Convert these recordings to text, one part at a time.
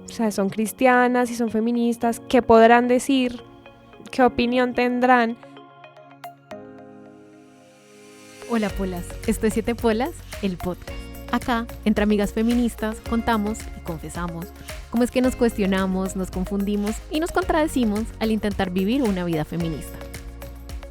O sea, son cristianas y son feministas, ¿qué podrán decir? ¿Qué opinión tendrán? Hola Polas, esto es Siete Polas, el podcast. Acá, entre amigas feministas, contamos y confesamos cómo es que nos cuestionamos, nos confundimos y nos contradecimos al intentar vivir una vida feminista.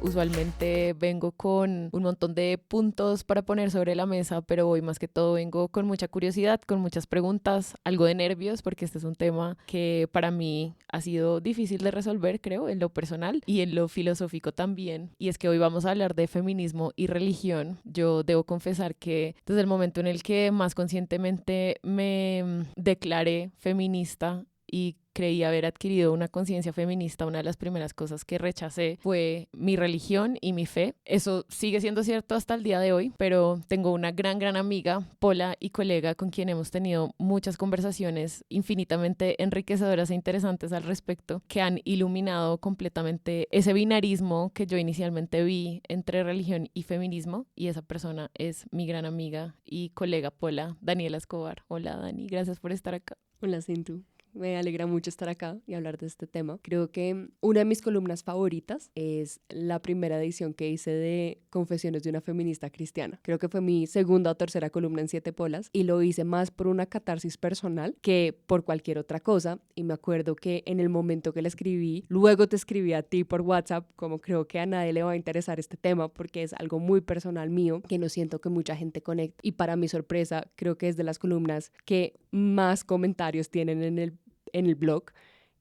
Usualmente vengo con un montón de puntos para poner sobre la mesa, pero hoy más que todo vengo con mucha curiosidad, con muchas preguntas, algo de nervios, porque este es un tema que para mí ha sido difícil de resolver, creo, en lo personal y en lo filosófico también. Y es que hoy vamos a hablar de feminismo y religión. Yo debo confesar que desde el momento en el que más conscientemente me declaré feminista y creí haber adquirido una conciencia feminista, una de las primeras cosas que rechacé fue mi religión y mi fe. Eso sigue siendo cierto hasta el día de hoy, pero tengo una gran amiga, Pola, y colega con quien hemos tenido muchas conversaciones infinitamente enriquecedoras e interesantes al respecto, que han iluminado completamente ese binarismo que yo inicialmente vi entre religión y feminismo, y esa persona es mi gran amiga y colega Pola, Daniela Escobar. Hola Dani, gracias por estar acá. Hola Cintu. Me alegra mucho estar acá y hablar de este tema. Creo que una de mis columnas favoritas es la primera edición que hice de Confesiones de una feminista cristiana. Creo que fue mi segunda o tercera columna en Siete Polas y lo hice más por una catarsis personal que por cualquier otra cosa. Y me acuerdo que en el momento que la escribí, luego te escribí a ti por WhatsApp, como creo que a nadie le va a interesar este tema porque es algo muy personal mío que no siento que mucha gente conecte. Y para mi sorpresa, creo que es de las columnas que más comentarios tienen en el blog,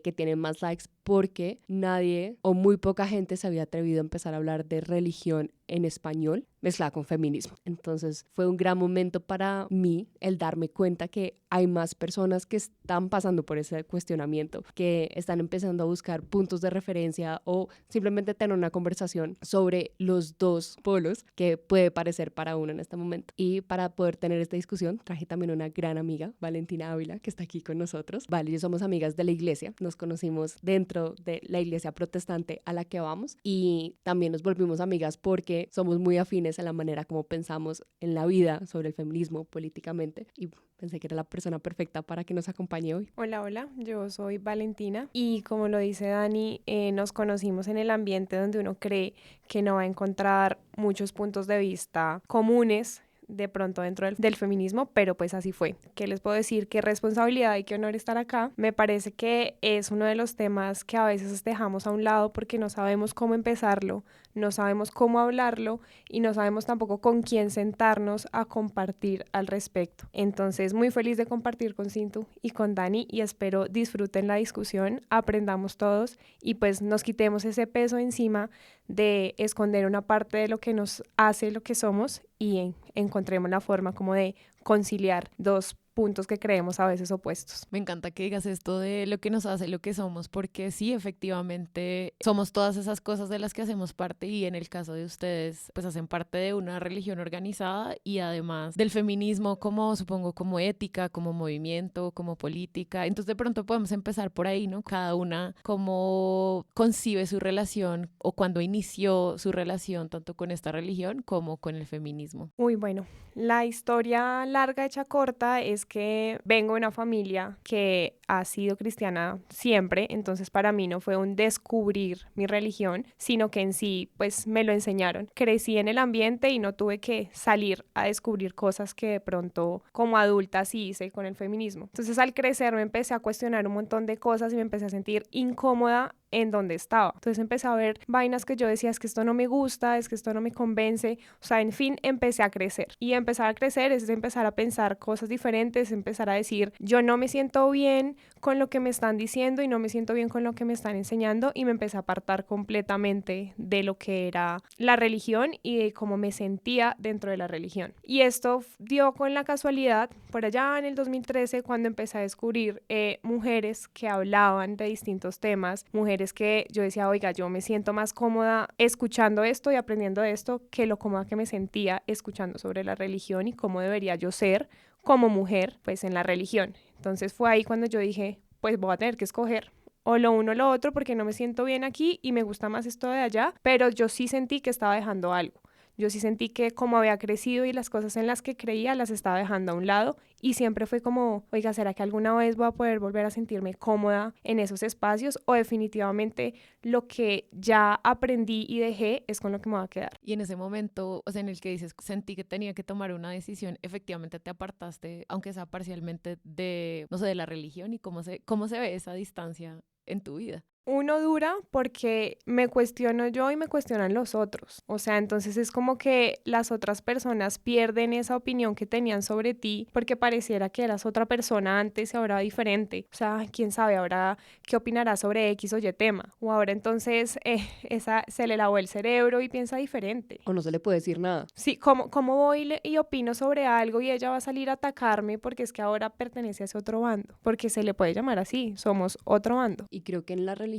que tienen más likes, porque nadie o muy poca gente se había atrevido a empezar a hablar de religión en español mezclada con feminismo. Entonces fue un gran momento para mí el darme cuenta que hay más personas que están pasando por ese cuestionamiento, que están empezando a buscar puntos de referencia o simplemente tener una conversación sobre los dos polos que puede parecer para uno en este momento. Y para poder tener esta discusión traje también una gran amiga, Valentina Ávila, que está aquí con nosotros. Vale y yo somos amigas de la iglesia, nos conocimos dentro de la iglesia protestante a la que vamos y también nos volvimos amigas porque somos muy afines en la manera como pensamos en la vida sobre el feminismo políticamente y pensé que era la persona perfecta para que nos acompañe hoy. Hola, yo soy Valentina y como lo dice Dani, nos conocimos en el ambiente donde uno cree que no va a encontrar muchos puntos de vista comunes de pronto dentro del feminismo, pero pues así fue. ¿Qué les puedo decir? Qué responsabilidad y qué honor estar acá. Me parece que es uno de los temas que a veces dejamos a un lado porque no sabemos cómo empezarlo, no sabemos cómo hablarlo y no sabemos tampoco con quién sentarnos a compartir al respecto. Entonces, muy feliz de compartir con Cintu y con Dani y espero disfruten la discusión, aprendamos todos y pues nos quitemos ese peso encima de esconder una parte de lo que nos hace lo que somos y encontremos la forma como de conciliar dos puntos que creemos a veces opuestos. Me encanta que digas esto de lo que nos hace lo que somos, porque sí, efectivamente, somos todas esas cosas de las que hacemos parte y en el caso de ustedes, pues hacen parte de una religión organizada y además del feminismo como, supongo, como ética, como movimiento, como política. Entonces de pronto podemos empezar por ahí, ¿no? Cada una cómo concibe su relación o cuando inició su relación tanto con esta religión como con el feminismo. Bueno, la historia larga hecha corta es que vengo de una familia que ha sido cristiana siempre, entonces para mí no fue un descubrir mi religión, sino que en sí pues me lo enseñaron. Crecí en el ambiente y no tuve que salir a descubrir cosas que de pronto como adulta sí hice con el feminismo. Entonces al crecer me empecé a cuestionar un montón de cosas y me empecé a sentir incómoda en donde estaba. Entonces empecé a ver vainas que yo decía, es que esto no me gusta, es que esto no me convence, o sea, en fin, empecé a crecer. Y empezar a crecer es empezar a pensar cosas diferentes, empezar a decir, yo no me siento bien con lo que me están diciendo y no me siento bien con lo que me están enseñando y me empecé a apartar completamente de lo que era la religión y de cómo me sentía dentro de la religión. Y esto dio con la casualidad, por allá en el 2013, cuando empecé a descubrir mujeres que hablaban de distintos temas, mujeres que yo decía, oiga, yo me siento más cómoda escuchando esto y aprendiendo de esto que lo cómoda que me sentía escuchando sobre la religión y cómo debería yo ser como mujer, pues en la religión. Entonces fue ahí cuando yo dije, pues voy a tener que escoger o lo uno o lo otro porque no me siento bien aquí y me gusta más esto de allá, pero yo sí sentí que estaba dejando algo. Yo sí sentí que como había crecido y las cosas en las que creía las estaba dejando a un lado y siempre fue como, oiga, ¿será que alguna vez voy a poder volver a sentirme cómoda en esos espacios? O definitivamente lo que ya aprendí y dejé es con lo que me va a quedar. Y en ese momento, o sea, en el que dices, sentí que tenía que tomar una decisión, efectivamente te apartaste, aunque sea parcialmente, de, no sé, de la religión y cómo se ve esa distancia en tu vida. Uno dura porque me cuestiono yo y me cuestionan los otros. O sea, entonces es como que las otras personas pierden esa opinión que tenían sobre ti porque pareciera que eras otra persona antes y ahora diferente. O sea, quién sabe ahora qué opinará sobre X o Y tema. O ahora entonces esa se le lavó el cerebro y piensa diferente. O no se le puede decir nada. Sí, ¿cómo voy y opino sobre algo y ella va a salir a atacarme porque es que ahora pertenece a ese otro bando? Porque se le puede llamar así, somos otro bando. Y creo que en la religión,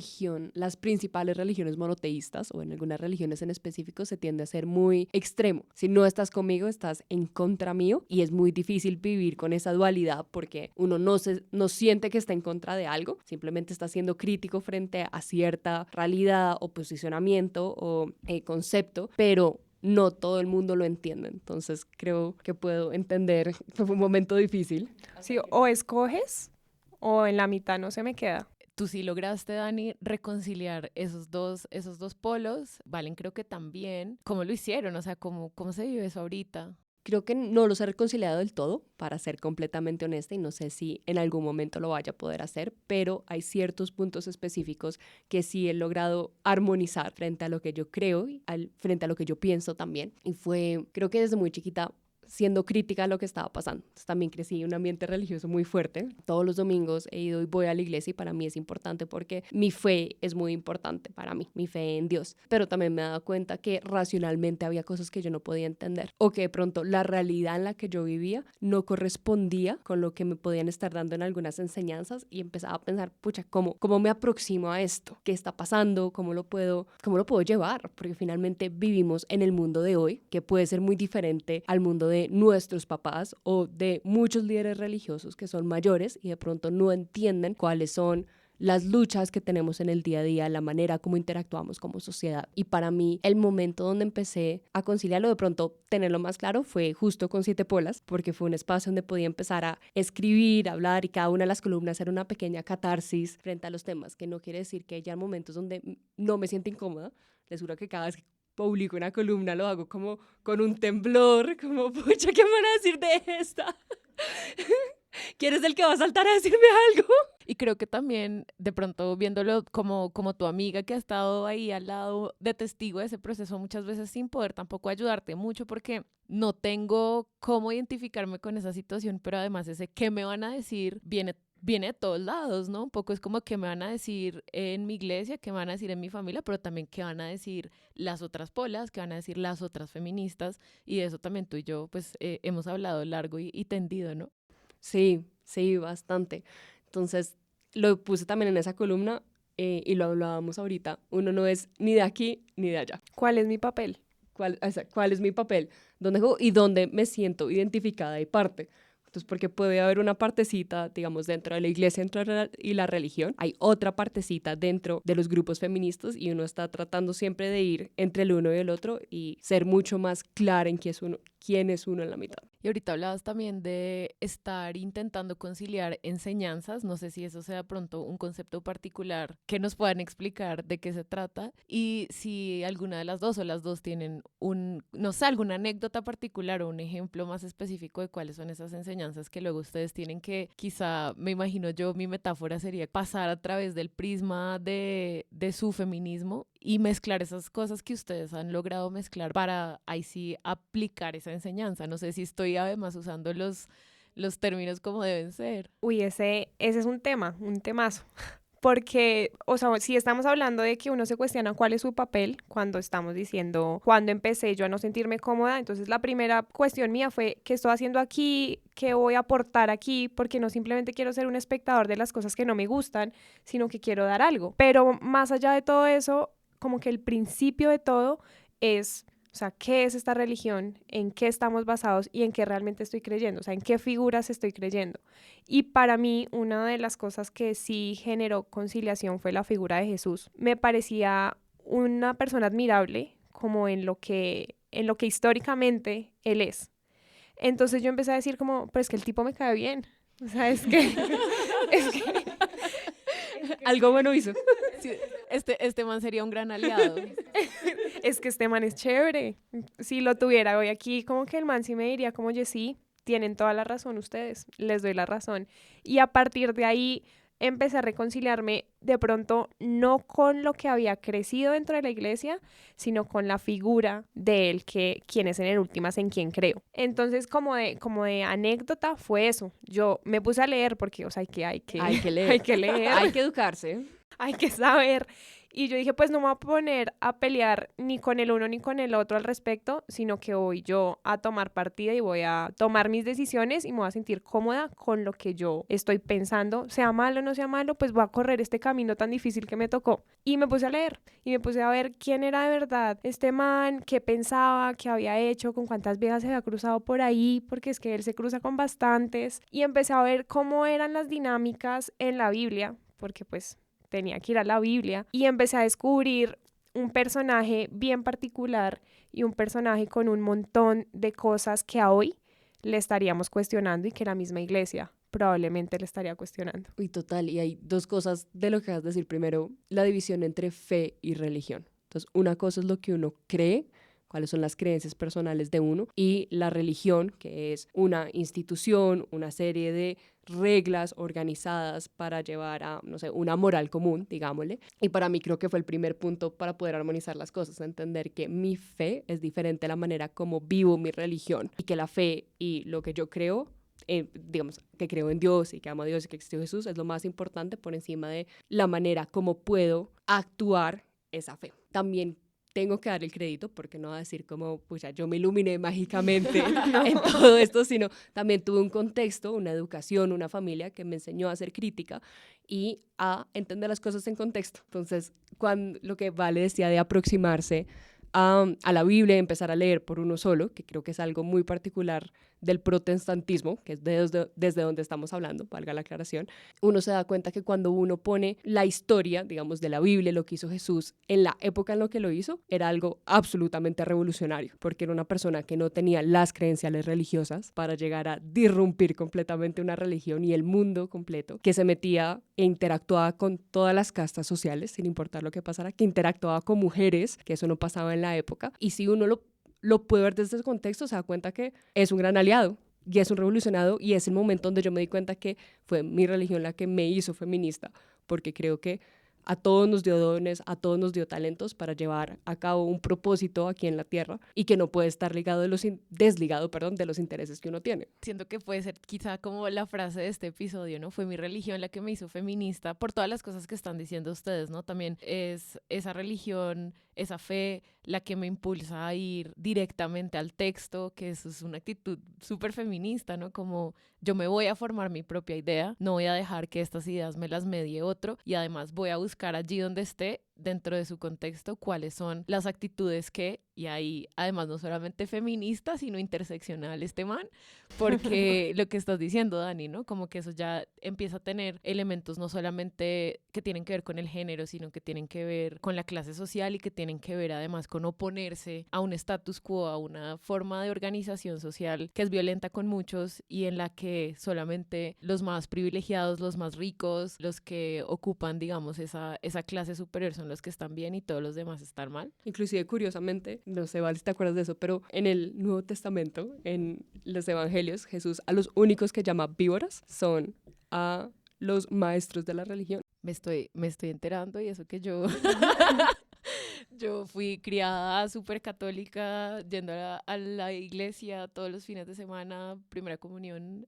las principales religiones monoteístas o en algunas religiones en específico se tiende a ser muy extremo. Si no estás conmigo, estás en contra mío y es muy difícil vivir con esa dualidad porque uno no siente que está en contra de algo, simplemente está siendo crítico frente a cierta realidad o posicionamiento o concepto, pero no todo el mundo lo entiende. Entonces creo que puedo entender, fue un momento difícil. Sí, o escoges o en la mitad no se me queda. Tú sí lograste, Dani, reconciliar esos dos polos. Valen, creo que también. ¿Cómo lo hicieron? O sea, ¿cómo se vive eso ahorita? Creo que no los he reconciliado del todo, para ser completamente honesta, y no sé si en algún momento lo vaya a poder hacer, pero hay ciertos puntos específicos que sí he logrado armonizar frente a lo que yo creo y frente a lo que yo pienso también. Y creo que desde muy chiquita, siendo crítica a lo que estaba pasando. Entonces, también crecí en un ambiente religioso muy fuerte. Todos los domingos he ido y voy a la iglesia y para mí es importante porque mi fe es muy importante para mí, mi fe en Dios. Pero también me he dado cuenta que racionalmente había cosas que yo no podía entender o que de pronto la realidad en la que yo vivía no correspondía con lo que me podían estar dando en algunas enseñanzas y empezaba a pensar, pucha, ¿cómo me aproximo a esto? ¿Qué está pasando? ¿Cómo lo puedo llevar? Porque finalmente vivimos en el mundo de hoy, que puede ser muy diferente al mundo de nuestros papás o de muchos líderes religiosos que son mayores y de pronto no entienden cuáles son las luchas que tenemos en el día a día, la manera como interactuamos como sociedad. Y para mí, el momento donde empecé a conciliarlo, de pronto tenerlo más claro, fue justo con Siete Polas, porque fue un espacio donde podía empezar a escribir, hablar, y cada una de las columnas era una pequeña catarsis frente a los temas, que no quiere decir que haya momentos donde no me siento incómoda. Les juro que cada vez que publico una columna lo hago como con un temblor, como, pucha, ¿qué me van a decir de esta? ¿Quién es el que va a saltar a decirme algo? Y creo que también, de pronto, viéndolo como tu amiga que ha estado ahí al lado de testigo de ese proceso muchas veces sin poder tampoco ayudarte mucho porque no tengo cómo identificarme con esa situación, pero además ese qué me van a decir viene de todos lados, ¿no? Un poco es como qué me van a decir en mi iglesia, qué me van a decir en mi familia, pero también qué van a decir las otras polas, qué van a decir las otras feministas, y de eso también tú y yo pues hemos hablado largo y tendido, ¿no? Sí, bastante. Entonces, lo puse también en esa columna y lo hablábamos ahorita. Uno no es ni de aquí ni de allá. ¿Cuál es mi papel? ¿Cuál es mi papel? ¿Dónde juego? Y dónde me siento identificada y parte. Entonces, porque puede haber una partecita, digamos, dentro de la iglesia y la religión. Hay otra partecita dentro de los grupos feministas y uno está tratando siempre de ir entre el uno y el otro y ser mucho más clara en quién es uno en la mitad. Y ahorita hablabas también de estar intentando conciliar enseñanzas. No sé si eso sea pronto un concepto particular que nos puedan explicar de qué se trata y si alguna de las dos o las dos tienen no sé, alguna anécdota particular o un ejemplo más específico de cuáles son esas enseñanzas que luego ustedes tienen que, quizá, me imagino yo, mi metáfora sería pasar a través del prisma de su feminismo y mezclar esas cosas que ustedes han logrado mezclar para ahí sí aplicar esa enseñanza. No sé si estoy además usando los términos como deben ser. Uy, ese es un temazo. Porque, o sea, si estamos hablando de que uno se cuestiona cuál es su papel cuando estamos diciendo, cuando empecé yo a no sentirme cómoda, entonces la primera cuestión mía fue, ¿qué estoy haciendo aquí? ¿Qué voy a aportar aquí? Porque no simplemente quiero ser un espectador de las cosas que no me gustan, sino que quiero dar algo. Pero más allá de todo eso, como que el principio de todo es, o sea, ¿qué es esta religión? ¿En qué estamos basados? ¿Y en qué realmente estoy creyendo? O sea, ¿en qué figuras estoy creyendo? Y para mí, una de las cosas que sí generó conciliación fue la figura de Jesús. Me parecía una persona admirable, como en lo que en lo que históricamente él es. Entonces yo empecé a decir como, pero es que el tipo me cae bien. O sea, es que algo bueno hizo. Sí, este man sería un gran aliado. es que este man es chévere. Si lo tuviera hoy aquí, como que el man sí me diría como, oye, sí, tienen toda la razón ustedes, les doy la razón. Y a partir de ahí empecé a reconciliarme de pronto no con lo que había crecido dentro de la iglesia, sino con la figura de él, quien es en últimas en quien creo. Entonces, como de anécdota fue eso. Yo me puse a leer porque, o sea, hay que leer. hay que leer. Hay que educarse. Hay que saber. Y yo dije, pues no me voy a poner a pelear ni con el uno ni con el otro al respecto, sino que voy yo a tomar partida y voy a tomar mis decisiones y me voy a sentir cómoda con lo que yo estoy pensando, sea malo o no sea malo, pues voy a correr este camino tan difícil que me tocó. Y me puse a leer y me puse a ver quién era de verdad este man, qué pensaba, qué había hecho, con cuántas viejas se había cruzado por ahí, porque es que él se cruza con bastantes. Y empecé a ver cómo eran las dinámicas en la Biblia, porque pues tenía que ir a la Biblia, y empecé a descubrir un personaje bien particular y un personaje con un montón de cosas que a hoy le estaríamos cuestionando y que la misma iglesia probablemente le estaría cuestionando. Uy, total, y hay dos cosas de lo que vas a decir. Primero, la división entre fe y religión. Entonces, una cosa es lo que uno cree, cuáles son las creencias personales de uno, y la religión, que es una institución, una serie de reglas organizadas para llevar a, no sé, una moral común, digámosle. Y para mí creo que fue el primer punto para poder armonizar las cosas, entender que mi fe es diferente a la manera como vivo mi religión, y que la fe y lo que yo creo, digamos, que creo en Dios y que amo a Dios y que existió Jesús, es lo más importante por encima de la manera como puedo actuar esa fe. También tengo que dar el crédito, porque no va a decir como, pues ya yo me iluminé mágicamente en todo esto, sino también tuve un contexto, una educación, una familia que me enseñó a ser crítica y a entender las cosas en contexto. Entonces, lo que Vale decía de aproximarse a la Biblia y empezar a leer por uno solo, que creo que es algo muy particular del protestantismo, que es desde donde estamos hablando, valga la aclaración, uno se da cuenta que cuando uno pone la historia, digamos, de la Biblia, lo que hizo Jesús, en la época en lo que lo hizo, era algo absolutamente revolucionario, porque era una persona que no tenía las credenciales religiosas para llegar a disrumpir completamente una religión y el mundo completo, que se metía e interactuaba con todas las castas sociales, sin importar lo que pasara, que interactuaba con mujeres, que eso no pasaba en la época, y si uno lo puede ver desde ese contexto, se da cuenta que es un gran aliado y es un revolucionado, y es el momento donde yo me di cuenta que fue mi religión la que me hizo feminista, porque creo que a todos nos dio dones, a todos nos dio talentos para llevar a cabo un propósito aquí en la tierra y que no puede estar desligado de los intereses que uno tiene. Siento que puede ser quizá como la frase de este episodio, ¿no? Fue mi religión la que me hizo feminista, por todas las cosas que están diciendo ustedes, ¿no? También es esa religión, esa fe, la que me impulsa a ir directamente al texto, que eso es una actitud súper feminista, ¿no? Como yo me voy a formar mi propia idea, no voy a dejar que estas ideas me las medie otro, y además voy a buscar allí donde esté, dentro de su contexto, cuáles son las actitudes que, y ahí además no solamente feminista, sino interseccional este man, porque lo que estás diciendo, Dani, ¿no? Como que eso ya empieza a tener elementos no solamente que tienen que ver con el género, sino que tienen que ver con la clase social y que tienen que ver además con oponerse a un status quo, a una forma de organización social que es violenta con muchos y en la que solamente los más privilegiados, los más ricos, los que ocupan, digamos, esa clase superior son los que están bien y todos los demás están mal. Inclusive, curiosamente, no sé, Val, si te acuerdas de eso, pero en el Nuevo Testamento, en los Evangelios, Jesús a los únicos que llama víboras son a los maestros de la religión. Me estoy enterando, y eso que yo yo fui criada súper católica, yendo a la iglesia todos los fines de semana, primera comunión,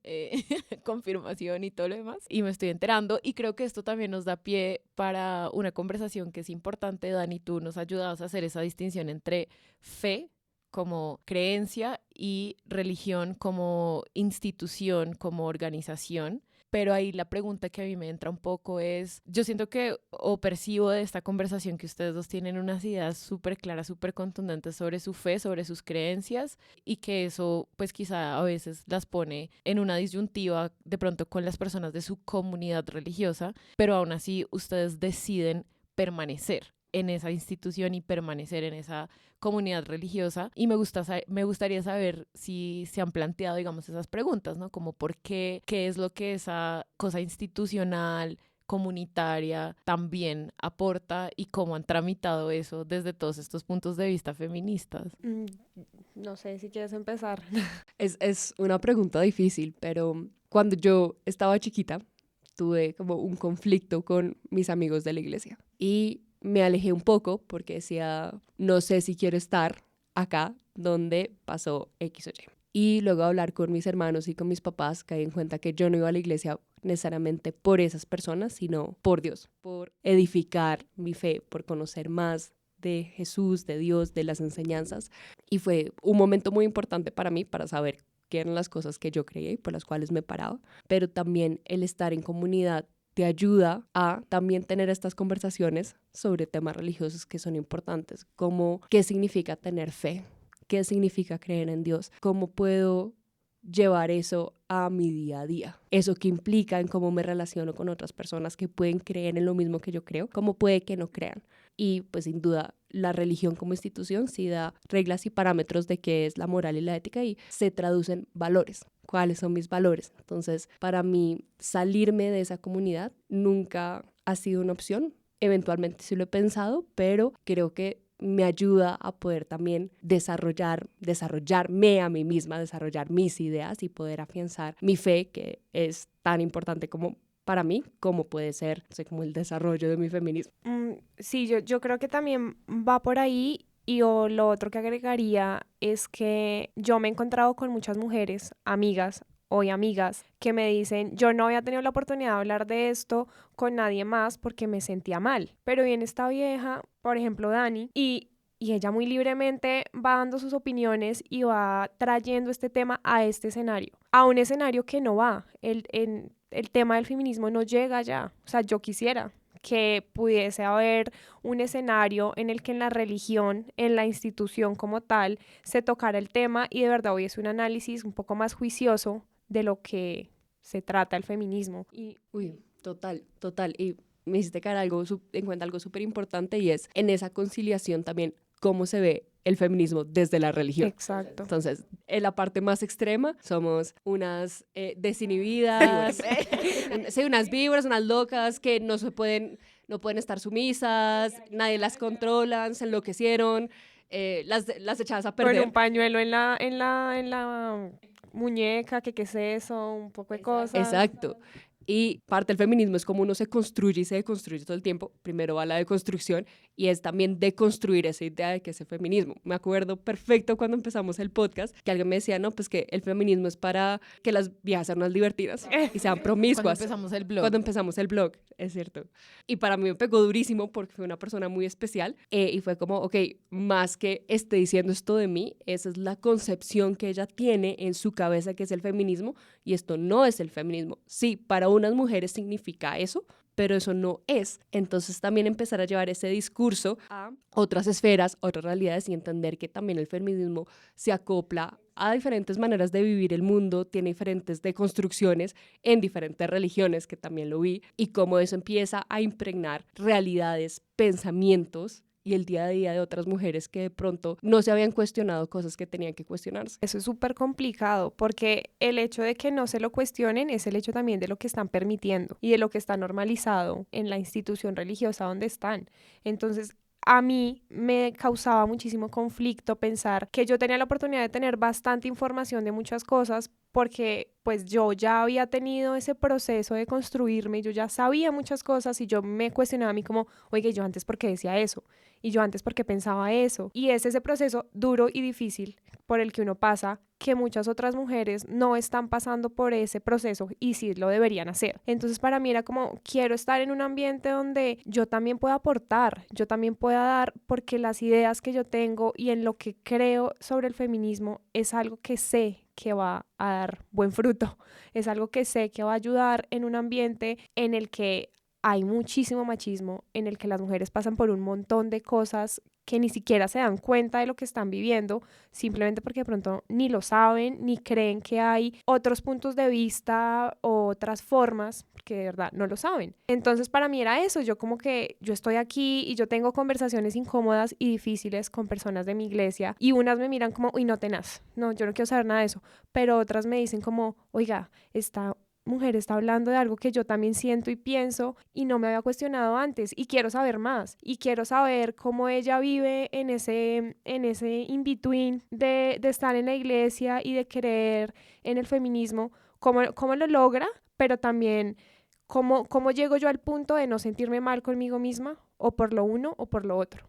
confirmación y todo lo demás. Y me estoy enterando, y creo que esto también nos da pie para una conversación que es importante. Dani, tú nos ayudas a hacer esa distinción entre fe como creencia y religión como institución, como organización. Pero ahí la pregunta que a mí me entra un poco es, yo siento que, o percibo de esta conversación, que ustedes dos tienen unas ideas súper claras, súper contundentes sobre su fe, sobre sus creencias, y que eso pues quizá a veces las pone en una disyuntiva de pronto con las personas de su comunidad religiosa, pero aún así ustedes deciden permanecer en esa institución y permanecer en esa comunidad religiosa. Y me gustaría saber si se han planteado, digamos, esas preguntas, ¿no? Como por qué es lo que esa cosa institucional, comunitaria también aporta y cómo han tramitado eso desde todos estos puntos de vista feministas. No sé si quieres empezar. Es una pregunta difícil, pero cuando yo estaba chiquita tuve como un conflicto con mis amigos de la iglesia y me alejé un poco porque decía, no sé si quiero estar acá donde pasó X o Y. Y luego hablar con mis hermanos y con mis papás, caí en cuenta que yo no iba a la iglesia necesariamente por esas personas, sino por Dios, por edificar mi fe, por conocer más de Jesús, de Dios, de las enseñanzas. Y fue un momento muy importante para mí, para saber qué eran las cosas que yo creía y por las cuales me paraba. Pero también el estar en comunidad te ayuda a también tener estas conversaciones sobre temas religiosos que son importantes, como qué significa tener fe, qué significa creer en Dios, cómo puedo llevar eso a mi día a día, eso que implica en cómo me relaciono con otras personas que pueden creer en lo mismo que yo creo, cómo puede que no crean. Y pues sin duda la religión como institución sí da reglas y parámetros de qué es la moral y la ética y se traducen valores. ¿Cuáles son mis valores? Entonces, para mí, salirme de esa comunidad nunca ha sido una opción. Eventualmente sí lo he pensado, pero creo que me ayuda a poder también desarrollarme a mí misma, desarrollar mis ideas y poder afianzar mi fe, que es tan importante como para mí, como puede ser, no sé, como el desarrollo de mi feminismo. Sí, yo creo que también va por ahí. Y lo otro que agregaría es que yo me he encontrado con muchas mujeres, amigas, hoy amigas, que me dicen, yo no había tenido la oportunidad de hablar de esto con nadie más porque me sentía mal. Pero viene esta vieja, por ejemplo Dani, y ella muy libremente va dando sus opiniones y va trayendo este tema a este escenario, a un escenario que no va. El tema del feminismo no llega allá. O sea, yo quisiera que pudiese haber un escenario en el que en la religión, en la institución como tal, se tocara el tema y de verdad hubiese un análisis un poco más juicioso de lo que se trata el feminismo. Uy, total. Y me hiciste caer en cuenta algo súper importante y es en esa conciliación también cómo se ve el feminismo desde la religión. Exacto. Entonces, en la parte más extrema somos unas desinhibidas, unas víboras, unas locas que no pueden estar sumisas, nadie las controla, se enloquecieron, las echadas a perder. Con un pañuelo en la muñeca, que qué es eso, un poco de cosas. Exacto. Y parte del feminismo es como uno se construye y se deconstruye todo el tiempo. Primero va la deconstrucción y es también deconstruir esa idea de que es el feminismo. Me acuerdo perfecto cuando empezamos el podcast que alguien me decía, no, pues que el feminismo es para que las viejas sean unas divertidas y sean promiscuas. Cuando empezamos el blog, es cierto. Y para mí me pegó durísimo porque fue una persona muy especial y fue como, ok, más que esté diciendo esto de mí, esa es la concepción que ella tiene en su cabeza que es el feminismo y esto no es el feminismo. Sí, para unas mujeres significa eso, pero eso no es. Entonces también empezar a llevar ese discurso a otras esferas, otras realidades y entender que también el feminismo se acopla a diferentes maneras de vivir el mundo, tiene diferentes deconstrucciones en diferentes religiones, que también lo vi, y cómo eso empieza a impregnar realidades, pensamientos y el día a día de otras mujeres que de pronto no se habían cuestionado cosas que tenían que cuestionarse. Eso es súper complicado porque el hecho de que no se lo cuestionen es el hecho también de lo que están permitiendo y de lo que está normalizado en la institución religiosa donde están. Entonces, a mí me causaba muchísimo conflicto pensar que yo tenía la oportunidad de tener bastante información de muchas cosas porque pues yo ya había tenido ese proceso de construirme, yo ya sabía muchas cosas y yo me cuestionaba a mí como, oye, yo antes ¿por qué decía eso? Y yo antes ¿por qué pensaba eso? Y es ese proceso duro y difícil por el que uno pasa, que muchas otras mujeres no están pasando por ese proceso y sí lo deberían hacer. Entonces para mí era como, quiero estar en un ambiente donde yo también pueda aportar, yo también pueda dar, porque las ideas que yo tengo y en lo que creo sobre el feminismo es algo que sé que va a dar buen fruto, es algo que sé que va a ayudar en un ambiente en el que hay muchísimo machismo, en el que las mujeres pasan por un montón de cosas que ni siquiera se dan cuenta de lo que están viviendo, simplemente porque de pronto ni lo saben, ni creen que hay otros puntos de vista o otras formas, porque de verdad no lo saben. Entonces para mí era eso, yo como que yo estoy aquí y yo tengo conversaciones incómodas y difíciles con personas de mi iglesia y unas me miran como, uy, no tenaz, no, yo no quiero saber nada de eso, pero otras me dicen como, oiga, esta mujer está hablando de algo que yo también siento y pienso y no me había cuestionado antes y quiero saber más y quiero saber cómo ella vive en ese in-between de estar en la iglesia y de creer en el feminismo, cómo lo logra, pero también cómo llego yo al punto de no sentirme mal conmigo misma o por lo uno o por lo otro.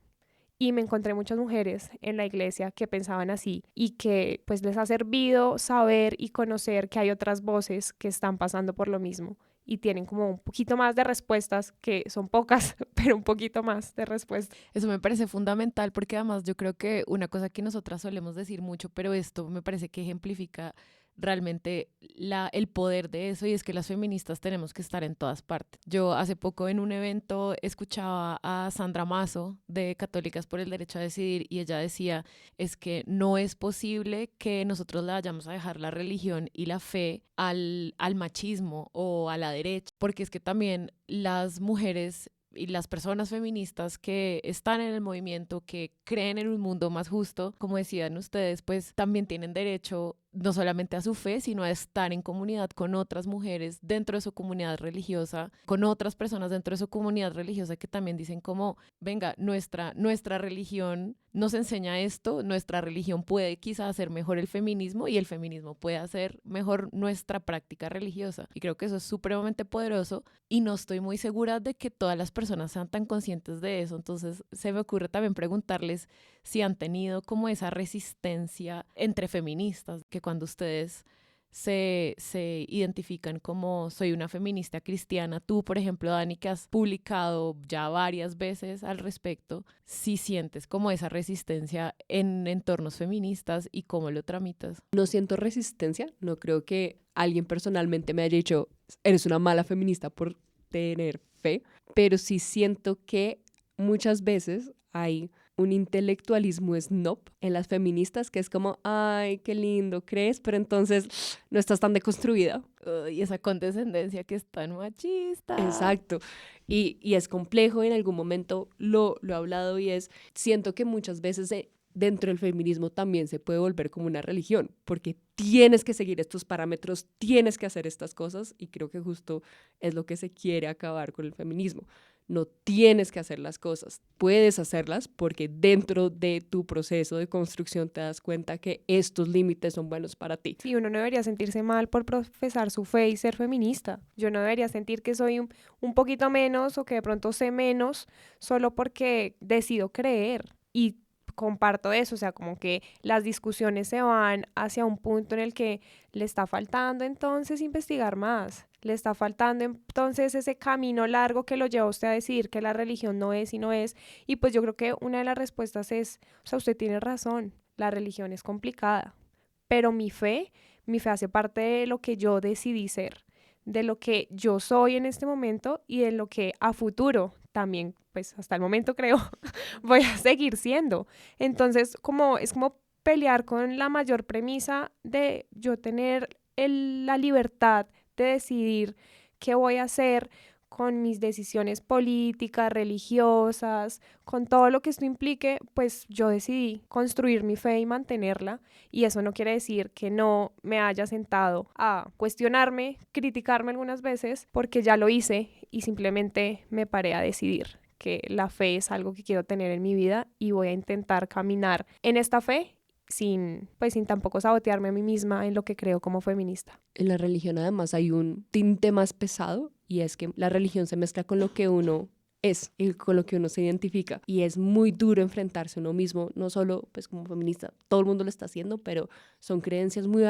Y me encontré muchas mujeres en la iglesia que pensaban así y que pues les ha servido saber y conocer que hay otras voces que están pasando por lo mismo y tienen como un poquito más de respuestas, que son pocas, pero un poquito más de respuestas. Eso me parece fundamental porque además yo creo que una cosa que nosotras solemos decir mucho, pero esto me parece que ejemplifica realmente el poder de eso, y es que las feministas tenemos que estar en todas partes. Yo hace poco en un evento escuchaba a Sandra Mazo de Católicas por el Derecho a Decidir y ella decía, es que no es posible que nosotros le vayamos a dejar la religión y la fe al machismo o a la derecha, porque es que también las mujeres y las personas feministas que están en el movimiento, que creen en un mundo más justo, como decían ustedes, pues también tienen derecho no solamente a su fe, sino a estar en comunidad con otras mujeres dentro de su comunidad religiosa, con otras personas dentro de su comunidad religiosa que también dicen como, venga, nuestra religión nos enseña esto, nuestra religión puede quizás hacer mejor el feminismo y el feminismo puede hacer mejor nuestra práctica religiosa. Y creo que eso es supremamente poderoso y no estoy muy segura de que todas las personas sean tan conscientes de eso. Entonces se me ocurre también preguntarles si han tenido como esa resistencia entre feministas, que cuando ustedes se identifican como soy una feminista cristiana, tú por ejemplo Dani, que has publicado ya varias veces al respecto, si sientes como esa resistencia en entornos feministas y cómo lo tramitas. No siento resistencia, no creo que alguien personalmente me haya dicho eres una mala feminista por tener fe, pero sí siento que muchas veces hay un intelectualismo snob en las feministas que es como, ay, qué lindo, ¿crees? Pero entonces no estás tan deconstruida. Y esa condescendencia que es tan machista. Exacto. Y es complejo, y en algún momento lo he hablado, y siento que muchas veces dentro del feminismo también se puede volver como una religión, porque tienes que seguir estos parámetros, tienes que hacer estas cosas, y creo que justo es lo que se quiere acabar con el feminismo. No tienes que hacer las cosas, puedes hacerlas porque dentro de tu proceso de construcción te das cuenta que estos límites son buenos para ti. Sí, uno no debería sentirse mal por profesar su fe y ser feminista. Yo no debería sentir que soy un poquito menos o que de pronto sé menos solo porque decido creer. Y comparto eso, o sea, como que las discusiones se van hacia un punto en el que le está faltando entonces investigar más, le está faltando entonces ese camino largo que lo lleva a usted a decidir que la religión no es y no es, y pues yo creo que una de las respuestas es, o sea, usted tiene razón, la religión es complicada, pero mi fe hace parte de lo que yo decidí ser, de lo que yo soy en este momento y de lo que a futuro también, pues hasta el momento creo, voy a seguir siendo. Entonces, es como pelear con la mayor premisa de yo tener la libertad de decidir qué voy a hacer con mis decisiones políticas, religiosas, con todo lo que esto implique, pues yo decidí construir mi fe y mantenerla, y eso no quiere decir que no me haya sentado a cuestionarme, criticarme algunas veces, porque ya lo hice y simplemente me paré a decidir que la fe es algo que quiero tener en mi vida y voy a intentar caminar en esta fe sin tampoco sabotearme a mí misma en lo que creo como feminista. En la religión además hay un tinte más pesado, y es que la religión se mezcla con lo que uno es y con lo que uno se identifica, y es muy duro enfrentarse a uno mismo, no solo pues como feminista, todo el mundo lo está haciendo, pero son creencias muy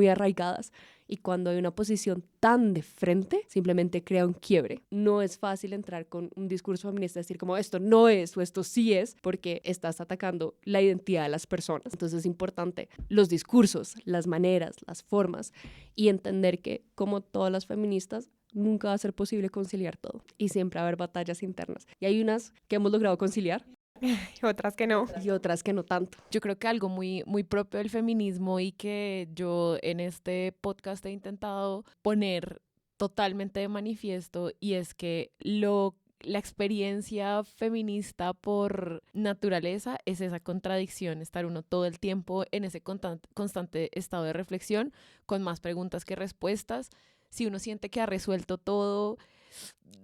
arraigadas, y cuando hay una posición tan de frente, simplemente crea un quiebre. No es fácil entrar con un discurso feminista y decir como esto no es o esto sí es, porque estás atacando la identidad de las personas. Entonces es importante los discursos, las maneras, las formas, y entender que como todas las feministas nunca va a ser posible conciliar todo y siempre va a haber batallas internas. Y hay unas que hemos logrado conciliar y otras que no. y otras que no tanto. Yo creo que algo muy, muy propio del feminismo y que yo en este podcast he intentado poner totalmente de manifiesto, y es que la experiencia feminista por naturaleza es esa contradicción, estar uno todo el tiempo en ese constante estado de reflexión, con más preguntas que respuestas. Si uno siente que ha resuelto todo,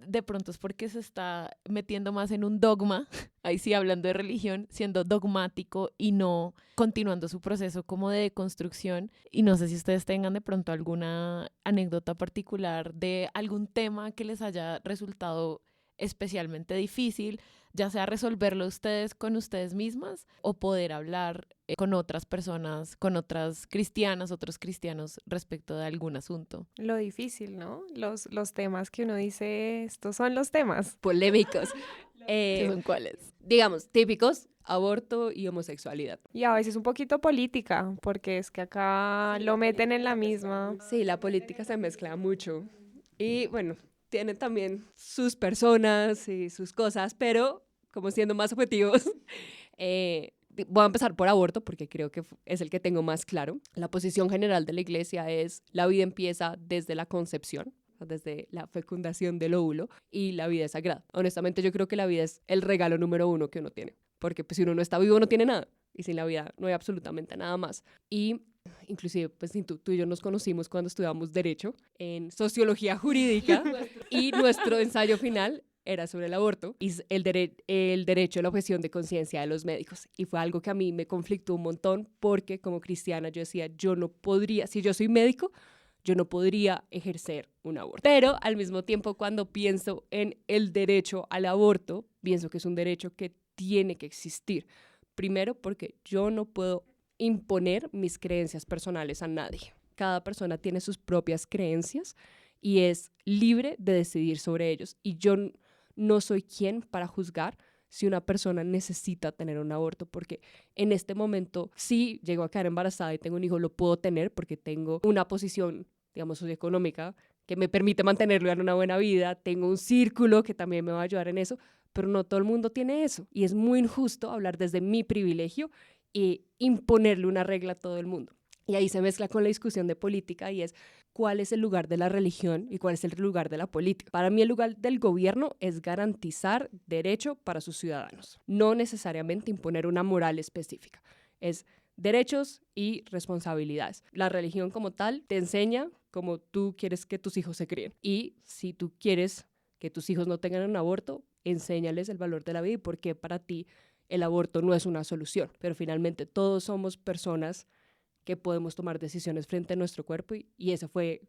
de pronto es porque se está metiendo más en un dogma, ahí sí hablando de religión, siendo dogmático y no continuando su proceso como de deconstrucción. Y no sé si ustedes tengan de pronto alguna anécdota particular de algún tema que les haya resultado especialmente difícil, ya sea resolverlo ustedes con ustedes mismas o poder hablar con otras personas, con otras cristianas, otros cristianos respecto de algún asunto. Lo difícil, ¿no? Los temas que uno dice, estos son los temas. Polémicos. ¿Qué son cuáles? Digamos, típicos, aborto y homosexualidad. Y a veces un poquito política, porque es que acá lo meten en la misma. Sí, la política se mezcla mucho. Y bueno, tiene también sus personas y sus cosas, pero como siendo más objetivos, voy a empezar por aborto porque creo que es el que tengo más claro. La posición general de la iglesia es: la vida empieza desde la concepción, desde la fecundación del óvulo, y la vida es sagrada. Honestamente, yo creo que la vida es el regalo número uno que uno tiene, porque pues, si uno no está vivo no tiene nada, y sin la vida no hay absolutamente nada más. Y inclusive, pues tú y yo nos conocimos cuando estudiamos Derecho en Sociología Jurídica y nuestro ensayo final era sobre el aborto y el derecho a la objeción de conciencia de los médicos. Y fue algo que a mí me conflictó un montón porque como cristiana yo decía, yo no podría, si yo soy médico, yo no podría ejercer un aborto. Pero al mismo tiempo, cuando pienso en el derecho al aborto, pienso que es un derecho que tiene que existir. Primero, porque yo no puedo imponer mis creencias personales a nadie. Cada persona tiene sus propias creencias y es libre de decidir sobre ellos. Y yo no soy quien para juzgar si una persona necesita tener un aborto, porque en este momento, si llego a quedar embarazada y tengo un hijo, lo puedo tener porque tengo una posición, digamos, socioeconómica que me permite mantenerlo en una buena vida, tengo un círculo que también me va a ayudar en eso, pero no todo el mundo tiene eso. Y es muy injusto hablar desde mi privilegio y imponerle una regla a todo el mundo. Y ahí se mezcla con la discusión de política y es cuál es el lugar de la religión y cuál es el lugar de la política. Para mí el lugar del gobierno es garantizar derecho para sus ciudadanos, no necesariamente imponer una moral específica. Es derechos y responsabilidades. La religión como tal te enseña cómo tú quieres que tus hijos se críen. Y si tú quieres que tus hijos no tengan un aborto, enséñales el valor de la vida y por qué para ti el aborto no es una solución. Pero finalmente todos somos personas que podemos tomar decisiones frente a nuestro cuerpo y esa fue,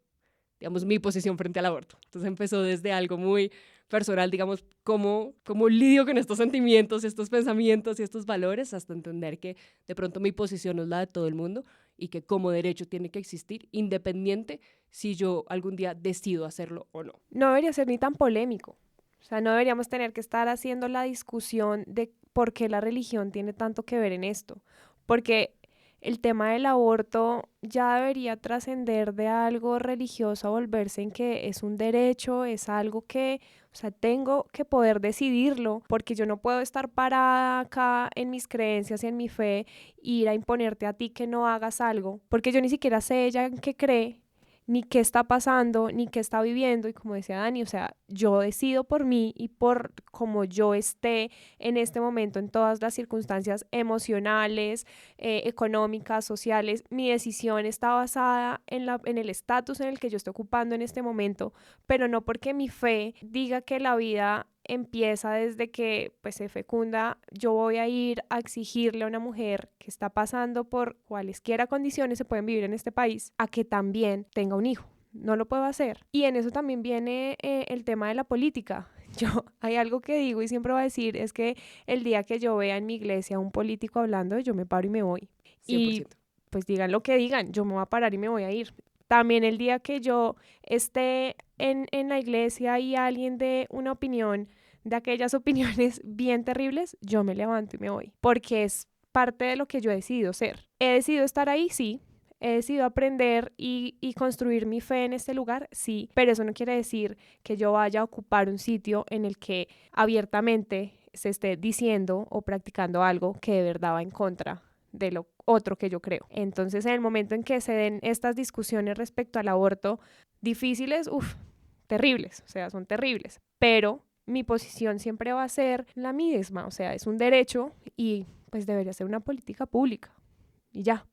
digamos, mi posición frente al aborto. Entonces empezó desde algo muy personal, digamos, cómo lidio con estos sentimientos, estos pensamientos y estos valores, hasta entender que de pronto mi posición no es la de todo el mundo y que como derecho tiene que existir, independiente si yo algún día decido hacerlo o no. No debería ser ni tan polémico. O sea, no deberíamos tener que estar haciendo la discusión de por qué la religión tiene tanto que ver en esto. Porque el tema del aborto ya debería trascender de algo religioso a volverse en que es un derecho, es algo que, o sea, tengo que poder decidirlo, porque yo no puedo estar parada acá en mis creencias y en mi fe e ir a imponerte a ti que no hagas algo, porque yo ni siquiera sé ella en qué cree, ni qué está pasando, ni qué está viviendo, y como decía Dani, o sea, yo decido por mí y por cómo yo esté en este momento, en todas las circunstancias emocionales, económicas, sociales, mi decisión está basada en el estatus en el que yo estoy ocupando en este momento, pero no porque mi fe diga que la vida empieza desde que pues se fecunda, yo voy a ir a exigirle a una mujer que está pasando por cualesquiera condiciones se pueden vivir en este país, a que también tenga un hijo. No lo puedo hacer. Y en eso también viene el tema de la política. Hay algo que digo y siempre voy a decir, es que el día que yo vea en mi iglesia a un político hablando, yo me paro y me voy. 100%. Y pues digan lo que digan, yo me voy a parar y me voy a ir. También el día que yo esté en la iglesia y alguien dé una opinión de aquellas opiniones bien terribles, yo me levanto y me voy, porque es parte de lo que yo he decidido ser. He decidido estar ahí, sí. He decidido aprender y construir mi fe en este lugar, sí, pero eso no quiere decir que yo vaya a ocupar un sitio en el que abiertamente se esté diciendo o practicando algo que de verdad va en contra de lo otro que yo creo. Entonces, en el momento en que se den estas discusiones respecto al aborto, difíciles, terribles, o sea, son terribles, pero mi posición siempre va a ser la misma, o sea, es un derecho y pues debería ser una política pública y ya.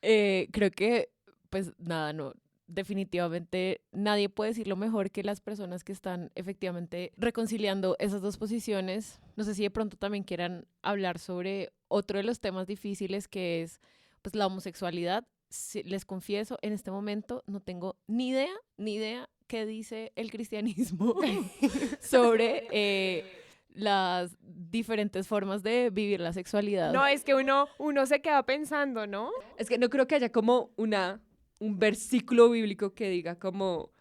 Creo que, pues nada, no, definitivamente nadie puede decirlo mejor que las personas que están efectivamente reconciliando esas dos posiciones. No sé si de pronto también quieran hablar sobre otro de los temas difíciles que es pues la homosexualidad. Les confieso, en este momento no tengo ni idea qué dice el cristianismo sobre las diferentes formas de vivir la sexualidad. No, es que uno se queda pensando, ¿no? Es que no creo que haya como un versículo bíblico que diga como,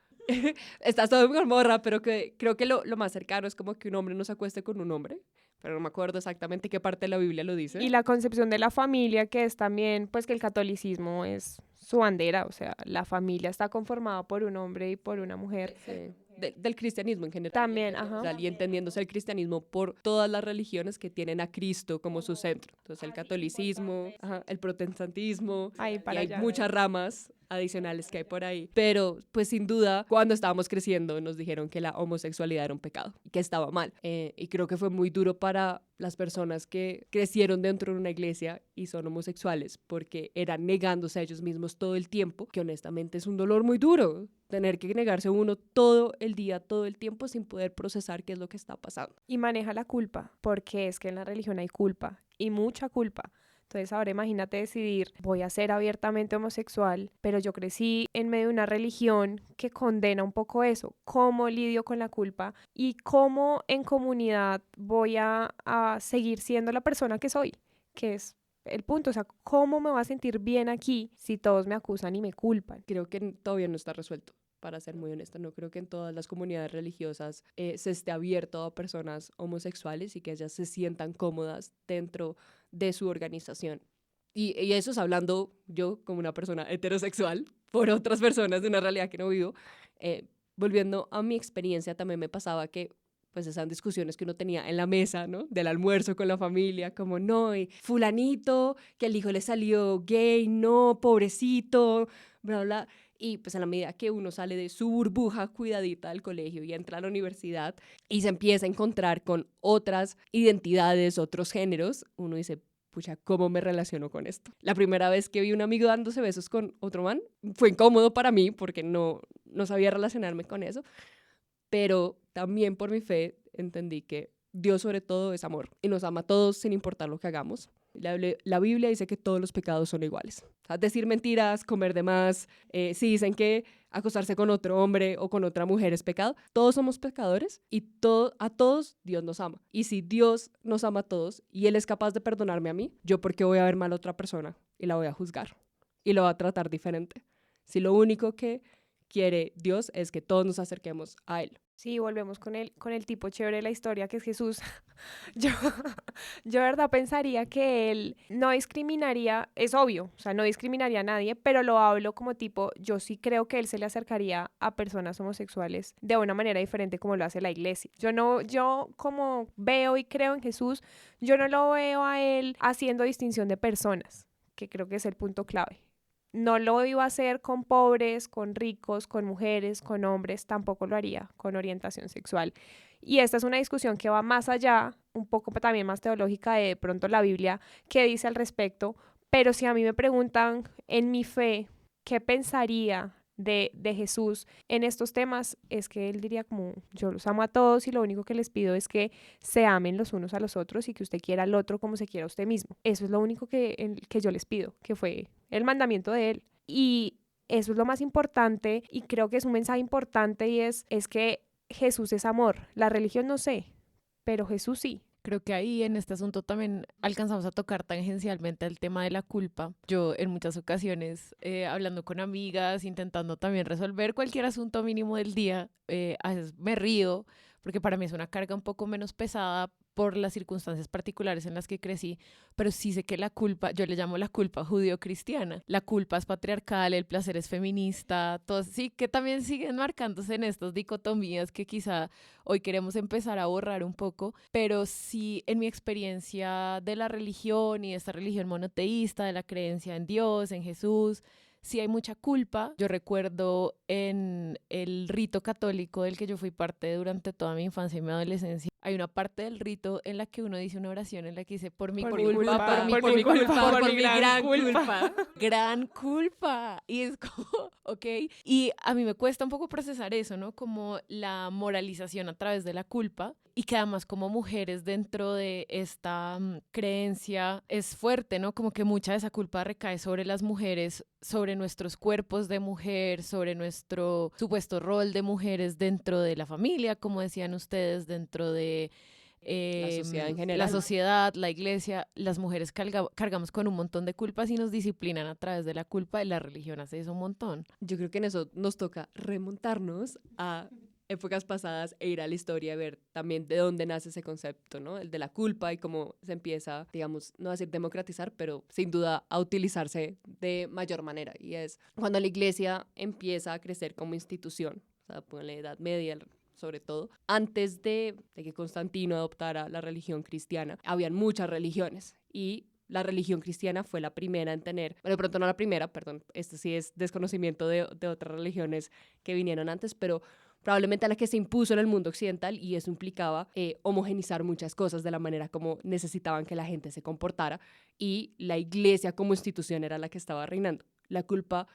estás todo muy morra, pero que creo que lo más cercano es como que un hombre no se acueste con un hombre, pero no me acuerdo exactamente qué parte de la Biblia lo dice. Y la concepción de la familia, que es también, pues que el catolicismo es su bandera, o sea, la familia está conformada por un hombre y por una mujer. Sí. Del cristianismo en general. También, ajá. Y entendiéndose el cristianismo por todas las religiones que tienen a Cristo como su centro. Entonces el catolicismo, el protestantismo, Ahí para y hay allá. muchas ramas adicionales que hay por ahí. Pero pues sin duda, cuando estábamos creciendo nos dijeron que la homosexualidad era un pecado y que estaba mal. Y creo que fue muy duro para las personas que crecieron dentro de una iglesia y son homosexuales porque eran negándose a ellos mismos todo el tiempo, que honestamente es un dolor muy duro. Tener que negarse uno todo el día, todo el tiempo sin poder procesar qué es lo que está pasando. Y maneja la culpa, porque es que en la religión hay culpa y mucha culpa. Entonces ahora imagínate decidir, voy a ser abiertamente homosexual, pero yo crecí en medio de una religión que condena un poco eso. ¿Cómo lidio con la culpa? Y cómo en comunidad voy a seguir siendo la persona que soy, que es el punto. O sea, ¿cómo me voy a sentir bien aquí si todos me acusan y me culpan? Creo que todavía no está resuelto. Para ser muy honesta, no creo que en todas las comunidades religiosas se esté abierto a personas homosexuales y que ellas se sientan cómodas dentro de su organización. Y eso es hablando yo como una persona heterosexual por otras personas de una realidad que no vivo. Volviendo a mi experiencia, también me pasaba que pues esas discusiones que uno tenía en la mesa, ¿no? Del almuerzo con la familia, como no, y fulanito, que el hijo le salió gay, no, pobrecito, bla, bla. Y pues a la medida que uno sale de su burbuja cuidadita del colegio y entra a la universidad y se empieza a encontrar con otras identidades, otros géneros, uno dice, pucha, ¿cómo me relaciono con esto? La primera vez que vi un amigo dándose besos con otro man fue incómodo para mí porque no sabía relacionarme con eso, pero también por mi fe entendí que Dios sobre todo es amor y nos ama a todos sin importar lo que hagamos. La Biblia dice que todos los pecados son iguales. O sea, decir mentiras, comer de más, si dicen que acostarse con otro hombre o con otra mujer es pecado, todos somos pecadores y a todos Dios nos ama. Y si Dios nos ama a todos y Él es capaz de perdonarme a mí, ¿yo por qué voy a ver mal a otra persona y la voy a juzgar y la voy a tratar diferente? Si lo único que quiere Dios es que todos nos acerquemos a Él. Sí, volvemos con el tipo chévere de la historia que es Jesús. Yo de verdad pensaría que él no discriminaría, es obvio, o sea, no discriminaría a nadie, pero lo hablo como tipo, yo sí creo que él se le acercaría a personas homosexuales de una manera diferente como lo hace la iglesia. Yo como veo y creo en Jesús, yo no lo veo a él haciendo distinción de personas, que creo que es el punto clave. No lo iba a hacer con pobres, con ricos, con mujeres, con hombres, tampoco lo haría con orientación sexual. Y esta es una discusión que va más allá, un poco también más teológica de pronto la Biblia, qué dice al respecto, pero si a mí me preguntan en mi fe, ¿qué pensaría de Jesús en estos temas? Es que él diría como, yo los amo a todos y lo único que les pido es que se amen los unos a los otros y que usted quiera al otro como se quiera a usted mismo. Eso es lo único que yo les pido, que fue el mandamiento de él. Y eso es lo más importante y creo que es un mensaje importante y es que Jesús es amor. La religión no sé, pero Jesús sí. Creo que ahí en este asunto también alcanzamos a tocar tangencialmente el tema de la culpa. Yo en muchas ocasiones, hablando con amigas, intentando también resolver cualquier asunto mínimo del día, a veces me río porque para mí es una carga un poco menos pesada por las circunstancias particulares en las que crecí, pero sí sé que la culpa, yo le llamo la culpa judío-cristiana, la culpa es patriarcal, el placer es feminista, todos sí que también siguen marcándose en estas dicotomías que quizá hoy queremos empezar a borrar un poco, pero sí en mi experiencia de la religión y de esta religión monoteísta, de la creencia en Dios, en Jesús, sí hay mucha culpa. Yo recuerdo en el rito católico del que yo fui parte durante toda mi infancia y mi adolescencia, hay una parte del rito en la que uno dice una oración en la que dice por mi culpa, por mi gran culpa. Gran culpa. Y es como, ok. Y a mí me cuesta un poco procesar eso, ¿no? Como la moralización a través de la culpa y que además como mujeres dentro de esta creencia es fuerte, ¿no? Como que mucha de esa culpa recae sobre las mujeres, sobre nuestros cuerpos de mujer, sobre nuestro supuesto rol de mujeres dentro de la familia, como decían ustedes, dentro de la sociedad en general. La sociedad, la iglesia, las mujeres cargamos con un montón de culpas y nos disciplinan a través de la culpa y la religión hace eso un montón. Yo creo que en eso nos toca remontarnos a épocas pasadas e ir a la historia y ver también de dónde nace ese concepto, ¿no? El de la culpa y cómo se empieza, digamos, no a decir democratizar, pero sin duda a utilizarse de mayor manera. Y es cuando la iglesia empieza a crecer como institución, o sea, en la Edad Media sobre todo, antes de que Constantino adoptara la religión cristiana, habían muchas religiones y la religión cristiana fue la primera en tener, bueno, de pronto no la primera, perdón, este sí es desconocimiento de otras religiones que vinieron antes, pero probablemente a la que se impuso en el mundo occidental, y eso implicaba homogenizar muchas cosas de la manera como necesitaban que la gente se comportara, y la iglesia como institución era la que estaba reinando. La culpa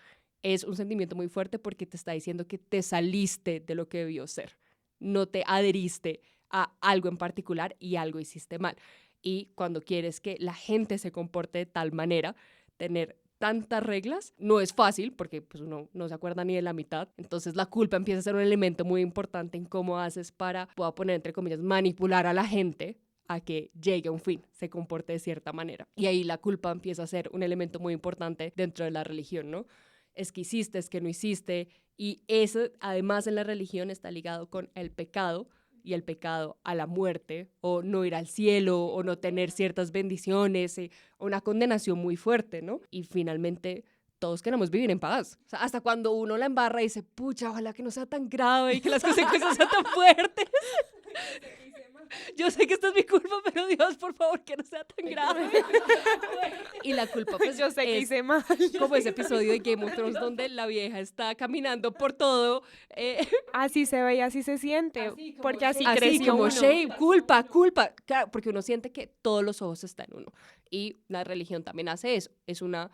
es un sentimiento muy fuerte porque te está diciendo que te saliste de lo que debió ser, no te adheriste a algo en particular y algo hiciste mal. Y cuando quieres que la gente se comporte de tal manera, tener tantas reglas no es fácil porque pues, uno no se acuerda ni de la mitad. Entonces la culpa empieza a ser un elemento muy importante en cómo haces para, puedo poner entre comillas, manipular a la gente a que llegue a un fin, se comporte de cierta manera. Y ahí la culpa empieza a ser un elemento muy importante dentro de la religión, ¿no? Es que hiciste, es que no hiciste. Y eso, además, en la religión está ligado con el pecado, y el pecado a la muerte, o no ir al cielo, o no tener ciertas bendiciones, una condenación muy fuerte, ¿no? Y finalmente todos queremos vivir en paz. O sea, hasta cuando uno la embarra y dice, pucha, ojalá que no sea tan grave y que las consecuencias sean tan fuertes. Yo sé que esta es mi culpa, pero Dios, por favor, que no sea tan grave. Y la culpa, pues, yo sé que hice mal. Como ese episodio de Game of Thrones donde la vieja está caminando por todo. Así se ve y así se siente, porque así así creció como uno. shame, culpa. Claro, porque uno siente que todos los ojos están en uno. Y la religión también hace eso. Es una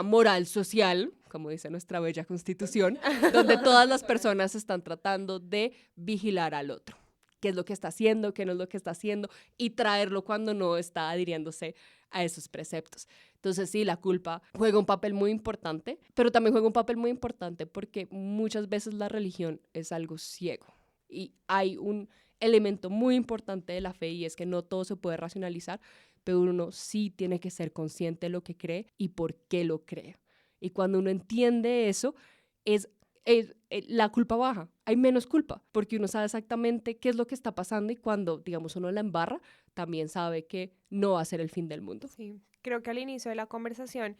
moral social, como dice nuestra bella constitución, donde todas las personas están tratando de vigilar al otro. Qué es lo que está haciendo, qué no es lo que está haciendo, y traerlo cuando no está adhiriéndose a esos preceptos. Entonces sí, la culpa juega un papel muy importante, pero también juega un papel muy importante porque muchas veces la religión es algo ciego. Y hay un elemento muy importante de la fe y es que no todo se puede racionalizar, pero uno sí tiene que ser consciente de lo que cree y por qué lo cree. Y cuando uno entiende eso, la culpa baja, hay menos culpa, porque uno sabe exactamente qué es lo que está pasando y cuando, digamos, uno la embarra, también sabe que no va a ser el fin del mundo. Sí, creo que al inicio de la conversación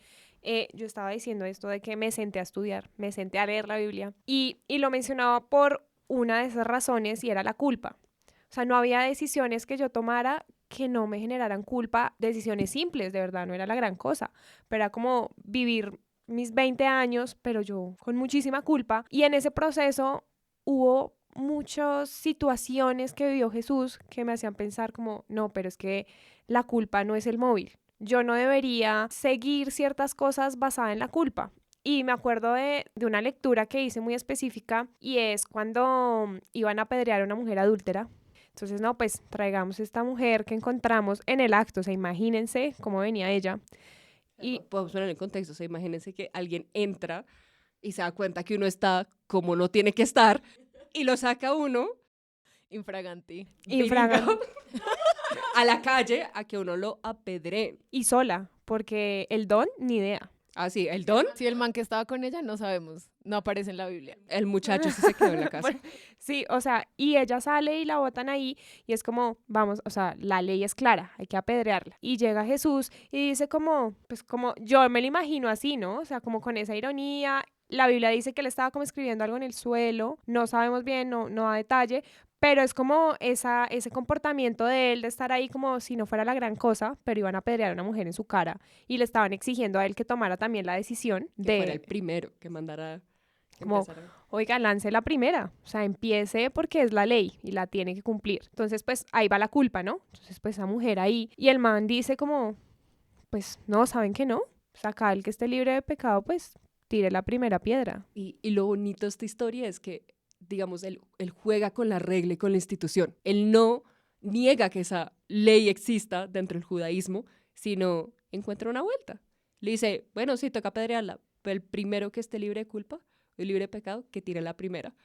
yo estaba diciendo esto de que me senté a estudiar, me senté a leer la Biblia y lo mencionaba por una de esas razones y era la culpa. O sea, no había decisiones que yo tomara que no me generaran culpa, decisiones simples, de verdad, no era la gran cosa, pero era como vivir mis 20 años, pero yo con muchísima culpa. Y en ese proceso hubo muchas situaciones que vivió Jesús que me hacían pensar como, no, pero es que la culpa no es el móvil. Yo no debería seguir ciertas cosas basadas en la culpa. Y me acuerdo de una lectura que hice muy específica y es cuando iban a apedrear a una mujer adúltera. Entonces, no, pues traigamos esta mujer que encontramos en el acto. O sea, imagínense cómo venía ella. Y podemos poner en contexto, o sea, imagínense que alguien entra y se da cuenta que uno está como no tiene que estar y lo saca uno infraganti a la calle a que uno lo apedreen. Y sola, porque el don, ni idea. Ah, sí, el don. Si el man que estaba con ella, no sabemos. No aparece en la Biblia. El muchacho sí se quedó en la casa. Sí, o sea, y ella sale y la botan ahí y es como, vamos, o sea, la ley es clara, hay que apedrearla. Y llega Jesús y dice como, pues como, yo me lo imagino así, ¿no? O sea, como con esa ironía. La Biblia dice que él estaba como escribiendo algo en el suelo, no sabemos bien, no da detalle, pero es como ese comportamiento de él de estar ahí como si no fuera la gran cosa, pero iban a apedrear a una mujer en su cara y le estaban exigiendo a él que tomara también la decisión Que fuera el primero que mandara. Como, oiga, lance la primera, o sea, empiece porque es la ley y la tiene que cumplir. Entonces, pues, ahí va la culpa, ¿no? Entonces, pues, esa mujer ahí, y el man dice como, pues, no, ¿saben qué no? O sea, acá el que esté libre de pecado, pues, tire la primera piedra. Y lo bonito de esta historia es que, digamos, él juega con la regla y con la institución. Él no niega que esa ley exista dentro del judaísmo, sino encuentra una vuelta. Le dice, bueno, sí, toca apedrearla, pero el primero que esté libre de culpa, libre de pecado, que tire la primera.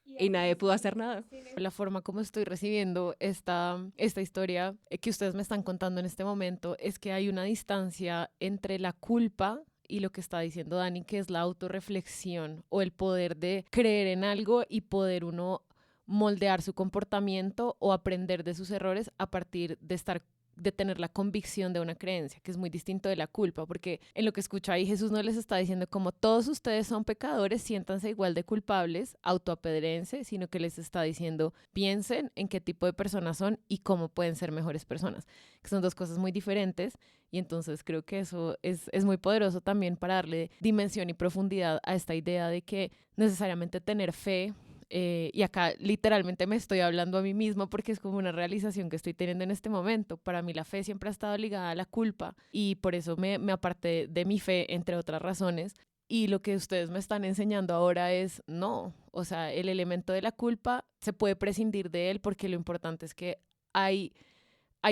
Y nadie pudo hacer nada. La forma como estoy recibiendo esta historia que ustedes me están contando en este momento es que hay una distancia entre la culpa y lo que está diciendo Dani, que es la autorreflexión o el poder de creer en algo y poder uno moldear su comportamiento o aprender de sus errores a partir de tener la convicción de una creencia, que es muy distinto de la culpa, porque en lo que escucha ahí Jesús no les está diciendo como todos ustedes son pecadores, siéntanse igual de culpables, autoapedréense, sino que les está diciendo piensen en qué tipo de personas son y cómo pueden ser mejores personas, que son dos cosas muy diferentes, y entonces creo que eso es muy poderoso también para darle dimensión y profundidad a esta idea de que necesariamente tener fe. Y acá literalmente me estoy hablando a mí mismo porque es como una realización que estoy teniendo en este momento. Para mí la fe siempre ha estado ligada a la culpa y por eso me aparté de mi fe, entre otras razones. Y lo que ustedes me están enseñando ahora es no, o sea, el elemento de la culpa se puede prescindir de él porque lo importante es que hay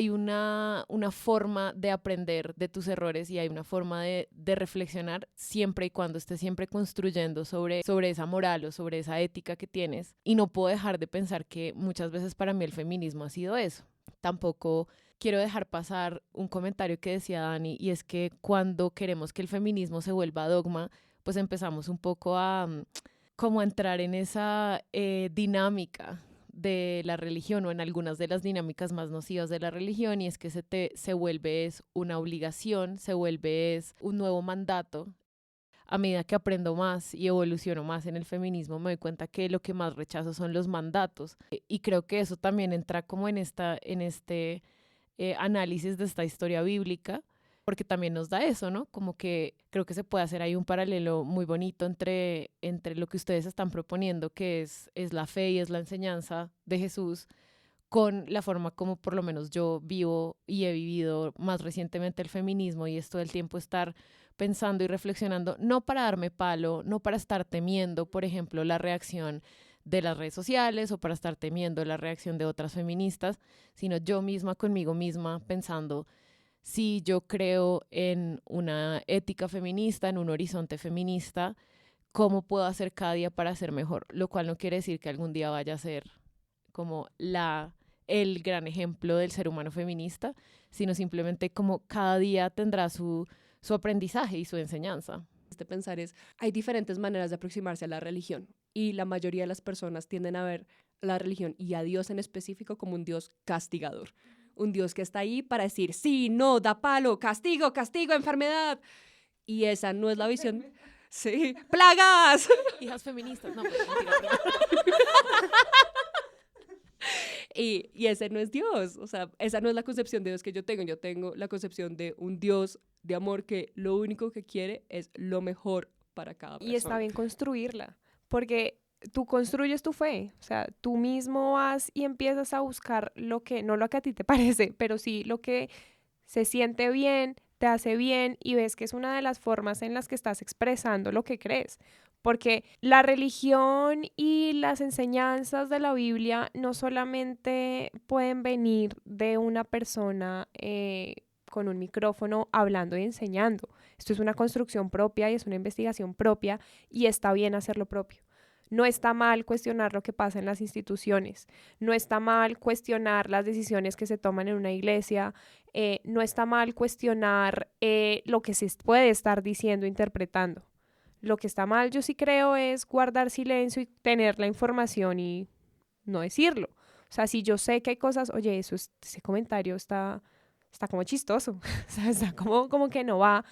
una forma de aprender de tus errores y hay una forma de reflexionar siempre y cuando estés siempre construyendo sobre esa moral o sobre esa ética que tienes. Y no puedo dejar de pensar que muchas veces para mí el feminismo ha sido eso. Tampoco quiero dejar pasar un comentario que decía Dani, y es que cuando queremos que el feminismo se vuelva dogma, pues empezamos un poco a como a entrar en esa dinámica de la religión o en algunas de las dinámicas más nocivas de la religión, y es que se vuelve es una obligación, se vuelve es un nuevo mandato. A medida que aprendo más y evoluciono más en el feminismo, me doy cuenta que lo que más rechazo son los mandatos, y creo que eso también entra como en este análisis de esta historia bíblica, porque también nos da eso, ¿no? Como que creo que se puede hacer ahí un paralelo muy bonito entre lo que ustedes están proponiendo, que es la fe y es la enseñanza de Jesús, con la forma como por lo menos yo vivo y he vivido más recientemente el feminismo, y es todo el tiempo estar pensando y reflexionando, no para darme palo, no para estar temiendo, por ejemplo, la reacción de las redes sociales o para estar temiendo la reacción de otras feministas, sino yo misma conmigo misma pensando, si yo creo en una ética feminista, en un horizonte feminista, ¿cómo puedo hacer cada día para ser mejor? Lo cual no quiere decir que algún día vaya a ser como el gran ejemplo del ser humano feminista, sino simplemente como cada día tendrá su aprendizaje y su enseñanza. Este pensar es, hay diferentes maneras de aproximarse a la religión y la mayoría de las personas tienden a ver la religión y a Dios en específico como un Dios castigador. Un Dios que está ahí para decir, sí, no, da palo, castigo, enfermedad. Y esa no es la visión. Sí, plagas. Hijas feministas, no, mentira. Y ese no es Dios, o sea, esa no es la concepción de Dios que yo tengo la concepción de un Dios de amor que lo único que quiere es lo mejor para cada persona. Y está bien construirla, porque tú construyes tu fe, o sea, tú mismo vas y empiezas a buscar no lo que a ti te parece, pero sí lo que se siente bien, te hace bien y ves que es una de las formas en las que estás expresando lo que crees. Porque la religión y las enseñanzas de la Biblia no solamente pueden venir de una persona con un micrófono hablando y enseñando. Esto es una construcción propia y es una investigación propia y está bien hacer lo propio. No está mal cuestionar lo que pasa en las instituciones, no está mal cuestionar las decisiones que se toman en una iglesia, no está mal cuestionar lo que se puede estar diciendo, interpretando. Lo que está mal, yo sí creo, es guardar silencio y tener la información y no decirlo. O sea, si yo sé que hay cosas, oye, ese comentario está como chistoso, o sea, está como que no va,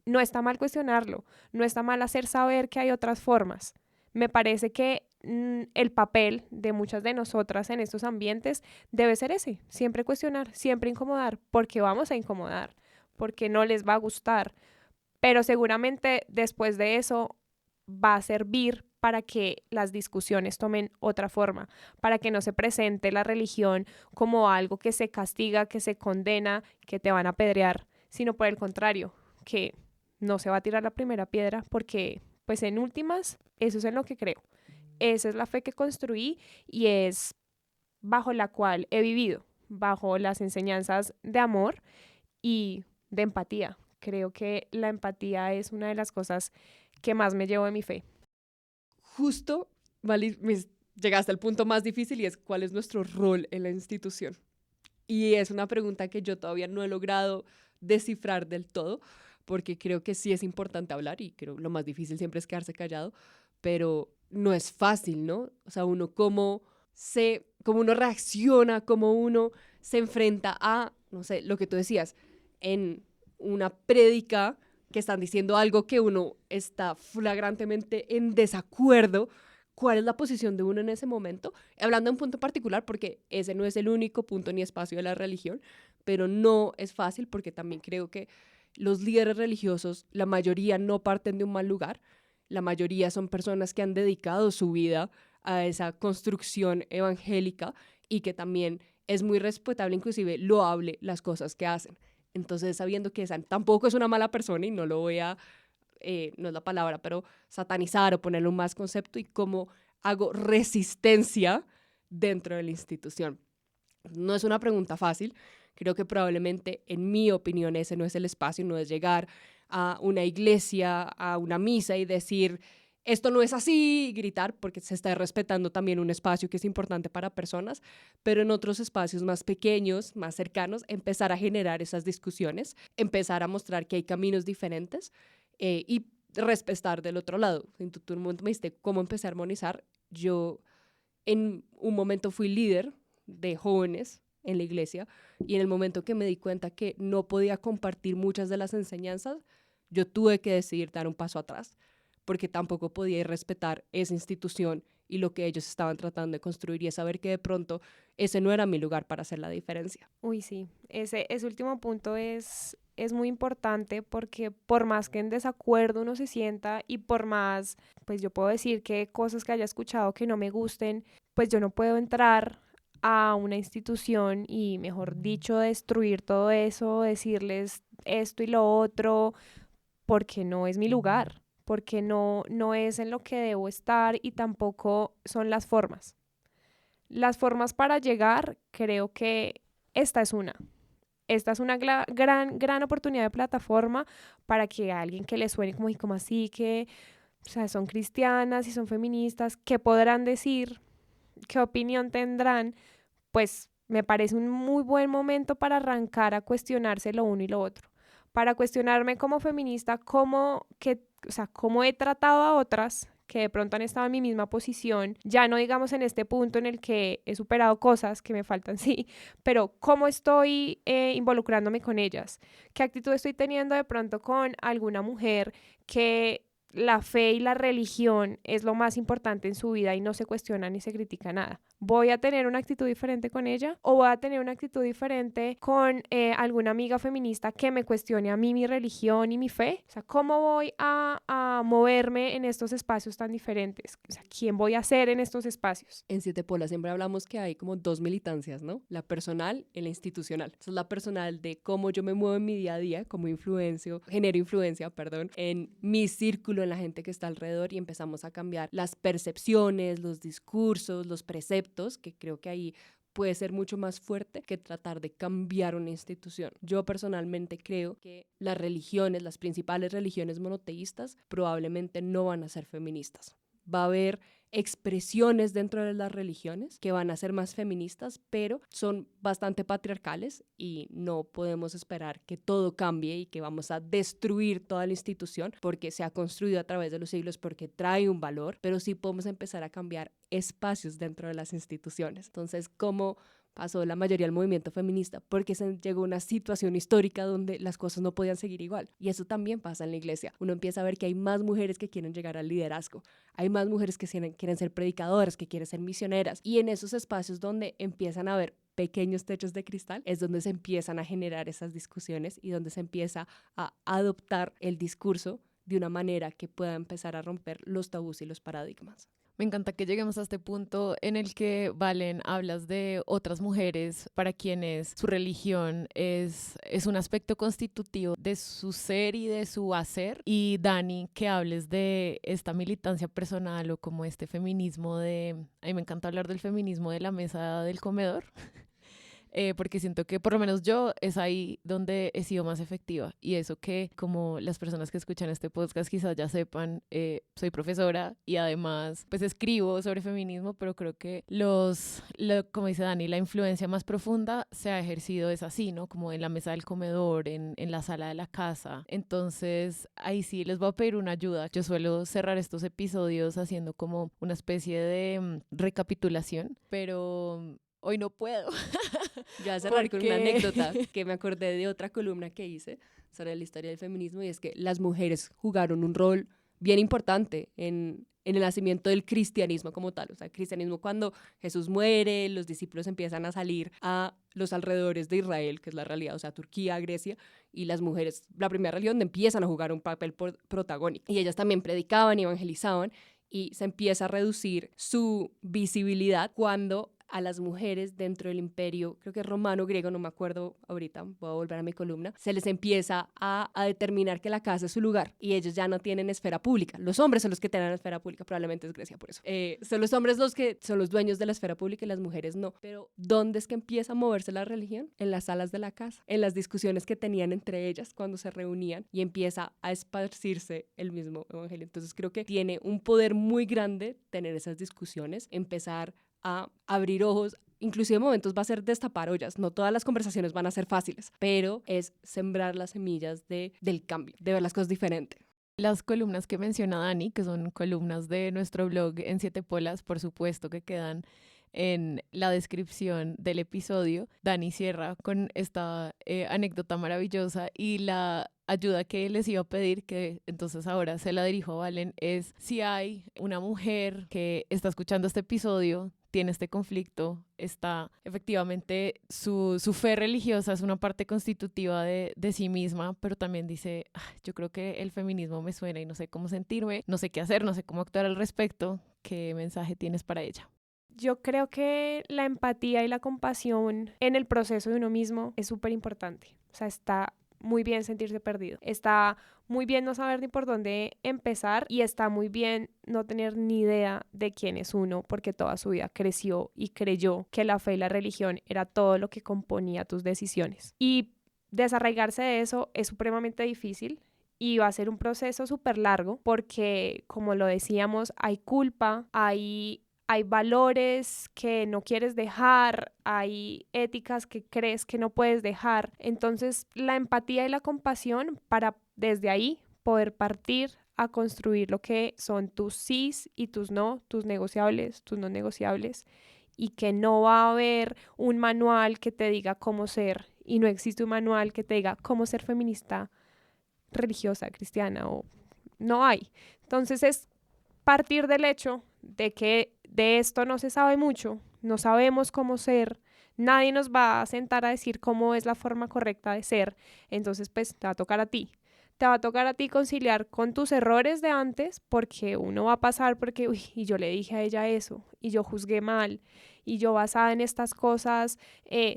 no está mal cuestionarlo, no está mal hacer saber que hay otras formas. Me parece que el papel de muchas de nosotras en estos ambientes debe ser ese, siempre cuestionar, siempre incomodar, porque vamos a incomodar, porque no les va a gustar, pero seguramente después de eso va a servir para que las discusiones tomen otra forma, para que no se presente la religión como algo que se castiga, que se condena, que te van a apedrear, sino por el contrario, que no se va a tirar la primera piedra porque, pues en últimas, eso es en lo que creo. Esa es la fe que construí y es bajo la cual he vivido, bajo las enseñanzas de amor y de empatía. Creo que la empatía es una de las cosas que más me llevo de mi fe. Justo, Mali, llegaste al punto más difícil y es cuál es nuestro rol en la institución. Y es una pregunta que yo todavía no he logrado descifrar del todo, porque creo que sí es importante hablar y creo que lo más difícil siempre es quedarse callado, pero no es fácil, ¿no? O sea, cómo uno reacciona, cómo uno se enfrenta a, no sé, lo que tú decías, en una prédica que están diciendo algo que uno está flagrantemente en desacuerdo. ¿Cuál es la posición de uno en ese momento? Hablando de un punto particular, porque ese no es el único punto ni espacio de la religión, pero no es fácil porque también creo que los líderes religiosos, la mayoría no parten de un mal lugar, la mayoría son personas que han dedicado su vida a esa construcción evangélica y que también es muy respetable, inclusive loable, las cosas que hacen. Entonces, sabiendo que esa tampoco es una mala persona y no lo voy a, no es la palabra, pero satanizar o ponerle un más concepto y cómo hago resistencia dentro de la institución. No es una pregunta fácil. Creo que probablemente, en mi opinión, ese no es el espacio, no es llegar a una iglesia, a una misa y decir, esto no es así, y gritar, porque se está respetando también un espacio que es importante para personas, pero en otros espacios más pequeños, más cercanos, empezar a generar esas discusiones, empezar a mostrar que hay caminos diferentes y respetar del otro lado. Tú un momento me dijiste cómo empecé a armonizar. Yo en un momento fui líder de jóvenes en la iglesia y en el momento que me di cuenta que no podía compartir muchas de las enseñanzas, yo tuve que decidir dar un paso atrás porque tampoco podía ir respetar esa institución y lo que ellos estaban tratando de construir y saber que de pronto ese no era mi lugar para hacer la diferencia. Uy, sí, ese último punto es muy importante porque por más que en desacuerdo uno se sienta y por más, pues yo puedo decir que cosas que haya escuchado que no me gusten, pues yo no puedo entrar a una institución y, mejor dicho, destruir todo eso, decirles esto y lo otro, porque no es mi lugar, porque no es en lo que debo estar y tampoco son las formas. Las formas para llegar, creo que esta es una. Esta es una gran oportunidad de plataforma para que alguien que le suene como, y como así, que o sea, son cristianas y son feministas, ¿qué podrán decir? ¿Qué opinión tendrán? Pues me parece un muy buen momento para arrancar a cuestionarse lo uno y lo otro. Para cuestionarme como feminista, cómo he tratado a otras que de pronto han estado en mi misma posición, ya no digamos en este punto en el que he superado cosas que me faltan, sí, pero cómo estoy involucrándome con ellas, qué actitud estoy teniendo de pronto con alguna mujer que la fe y la religión es lo más importante en su vida y no se cuestiona ni se critica nada. ¿Voy a tener una actitud diferente con ella o voy a tener una actitud diferente con alguna amiga feminista que me cuestione a mí mi religión y mi fe? O sea, ¿cómo voy a moverme en estos espacios tan diferentes? O sea, ¿quién voy a ser en estos espacios? En Siete Polas siempre hablamos que hay como dos militancias, ¿no? La personal y la institucional. Esa es la personal de cómo yo me muevo en mi día a día, cómo genero influencia, en mi círculo, en la gente que está alrededor y empezamos a cambiar las percepciones, los discursos, los preceptos, que creo que ahí puede ser mucho más fuerte que tratar de cambiar una institución. Yo personalmente creo que las religiones, las principales religiones monoteístas, probablemente no van a ser feministas. Va a haber expresiones dentro de las religiones que van a ser más feministas, pero son bastante patriarcales y no podemos esperar que todo cambie y que vamos a destruir toda la institución porque se ha construido a través de los siglos, porque trae un valor, pero sí podemos empezar a cambiar espacios dentro de las instituciones. Entonces, ¿cómo pasó la mayoría del movimiento feminista? Porque se llegó a una situación histórica donde las cosas no podían seguir igual. Y eso también pasa en la iglesia. Uno empieza a ver que hay más mujeres que quieren llegar al liderazgo. Hay más mujeres que quieren ser predicadoras, que quieren ser misioneras. Y en esos espacios donde empiezan a haber pequeños techos de cristal, es donde se empiezan a generar esas discusiones y donde se empieza a adoptar el discurso de una manera que pueda empezar a romper los tabús y los paradigmas. Me encanta que lleguemos a este punto en el que, Valen, hablas de otras mujeres para quienes su religión es un aspecto constitutivo de su ser y de su hacer. Y Dani, que hables de esta militancia personal o como este feminismo a mí me encanta hablar del feminismo de la mesa del comedor. Porque siento que por lo menos yo es ahí donde he sido más efectiva, y eso que, como las personas que escuchan este podcast quizás ya sepan, soy profesora y además pues escribo sobre feminismo, pero creo que como dice Dani, la influencia más profunda se ha ejercido es así, ¿no? Como en la mesa del comedor, en la sala de la casa. Entonces ahí sí les voy a pedir una ayuda. Yo suelo cerrar estos episodios haciendo como una especie de recapitulación, pero hoy no puedo. Yo voy a cerrar con una anécdota que me acordé de otra columna que hice sobre la historia del feminismo, y es que las mujeres jugaron un rol bien importante en el nacimiento del cristianismo como tal. O sea, el cristianismo, cuando Jesús muere, los discípulos empiezan a salir a los alrededores de Israel, que es la realidad, o sea, Turquía, Grecia, y las mujeres, la primera religión, empiezan a jugar un papel protagónico. Y ellas también predicaban y evangelizaban, y se empieza a reducir su visibilidad cuando a las mujeres dentro del imperio, creo que romano, griego, no me acuerdo ahorita, voy a volver a mi columna, se les empieza a determinar que la casa es su lugar y ellos ya no tienen esfera pública. Los hombres son los que tienen esfera pública, probablemente es Grecia por eso. Son los hombres los que son los dueños de la esfera pública y las mujeres no. Pero ¿dónde es que empieza a moverse la religión? En las salas de la casa, en las discusiones que tenían entre ellas cuando se reunían, y empieza a esparcirse el mismo evangelio. Entonces creo que tiene un poder muy grande tener esas discusiones, empezar a abrir ojos. Inclusive en momentos va a ser destapar ollas. No todas las conversaciones van a ser fáciles, pero es sembrar las semillas del cambio, de ver las cosas diferentes. Las columnas que menciona Dani, que son columnas de nuestro blog en 7 Polas, por supuesto que quedan en la descripción del episodio. Dani cierra con esta anécdota maravillosa, y la ayuda que les iba a pedir, que entonces ahora se la dirijo a Valen, es: si hay una mujer que está escuchando este episodio, tiene este conflicto, está efectivamente su fe religiosa es una parte constitutiva de sí misma, pero también dice, yo creo que el feminismo me suena y no sé cómo sentirme, no sé qué hacer, no sé cómo actuar al respecto, ¿qué mensaje tienes para ella? Yo creo que la empatía y la compasión en el proceso de uno mismo es súper importante. O sea, está muy bien sentirse perdido. Está muy bien no saber ni por dónde empezar, y está muy bien no tener ni idea de quién es uno, porque toda su vida creció y creyó que la fe y la religión era todo lo que componía tus decisiones. Y desarraigarse de eso es supremamente difícil. Y va a ser un proceso súper largo porque, como lo decíamos, hay culpa, hay valores que no quieres dejar, hay éticas que crees que no puedes dejar. Entonces, la empatía y la compasión para desde ahí poder partir a construir lo que son tus sís y tus no, tus negociables, tus no negociables, y que no va a haber un manual que te diga cómo ser, y no existe un manual que te diga cómo ser feminista, religiosa, cristiana, o no hay. Entonces es partir del hecho de que de esto no se sabe mucho, no sabemos cómo ser, nadie nos va a sentar a decir cómo es la forma correcta de ser. Entonces pues te va a tocar a ti. Te va a tocar a ti conciliar con tus errores de antes, porque uno va a pasar porque, y yo le dije a ella eso, y yo juzgué mal, y yo basada en estas cosas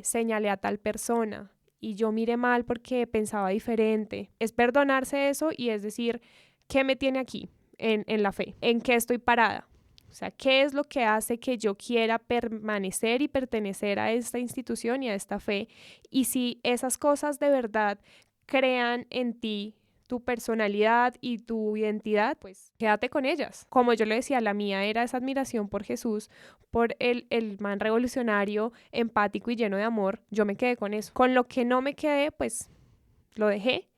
señalé a tal persona, y yo miré mal porque pensaba diferente. Es perdonarse eso y es decir, ¿qué me tiene aquí en la fe? ¿En qué estoy parada? O sea, ¿qué es lo que hace que yo quiera permanecer y pertenecer a esta institución y a esta fe? Y si esas cosas de verdad crean en ti tu personalidad y tu identidad, pues quédate con ellas. Como yo le decía, la mía era esa admiración por Jesús, por el man revolucionario, empático y lleno de amor. Yo me quedé con eso. Con lo que no me quedé, pues lo dejé.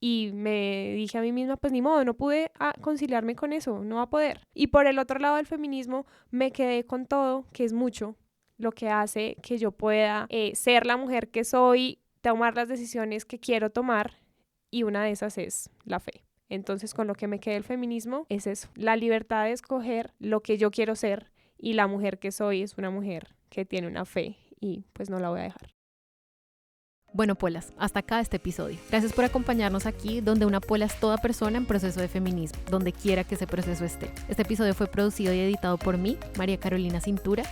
Y me dije a mí misma, pues ni modo, no pude conciliarme con eso, no va a poder. Y por el otro lado del feminismo, me quedé con todo, que es mucho, lo que hace que yo pueda ser la mujer que soy, tomar las decisiones que quiero tomar, y una de esas es la fe. Entonces, con lo que me quedé el feminismo es eso, la libertad de escoger lo que yo quiero ser, y la mujer que soy es una mujer que tiene una fe y pues no la voy a dejar. Bueno, polas, hasta acá este episodio. Gracias por acompañarnos aquí, donde una pola es toda persona en proceso de feminismo, donde quiera que ese proceso esté. Este episodio fue producido y editado por mí, María Carolina Cintura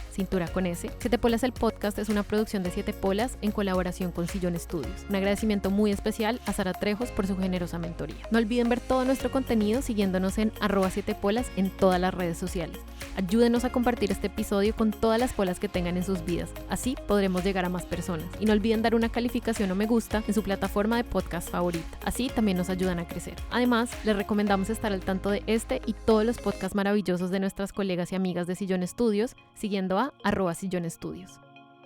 con S. 7 Polas el podcast es una producción de 7 Polas en colaboración con Sillón Studios. Un agradecimiento muy especial a Sara Trejos por su generosa mentoría. No olviden ver todo nuestro contenido siguiéndonos en @7polas en todas las redes sociales. Ayúdenos a compartir este episodio con todas las polas que tengan en sus vidas. Así podremos llegar a más personas. Y no olviden dar una calificación o me gusta en su plataforma de podcast favorita. Así también nos ayudan a crecer. Además, les recomendamos estar al tanto de este y todos los podcasts maravillosos de nuestras colegas y amigas de Sillón Studios, siguiendo a @Sillón Studios.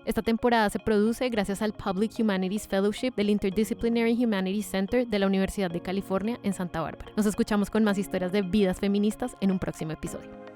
Esta temporada se produce gracias al Public Humanities Fellowship del Interdisciplinary Humanities Center de la Universidad de California en Santa Bárbara. Nos escuchamos con más historias de vidas feministas en un próximo episodio.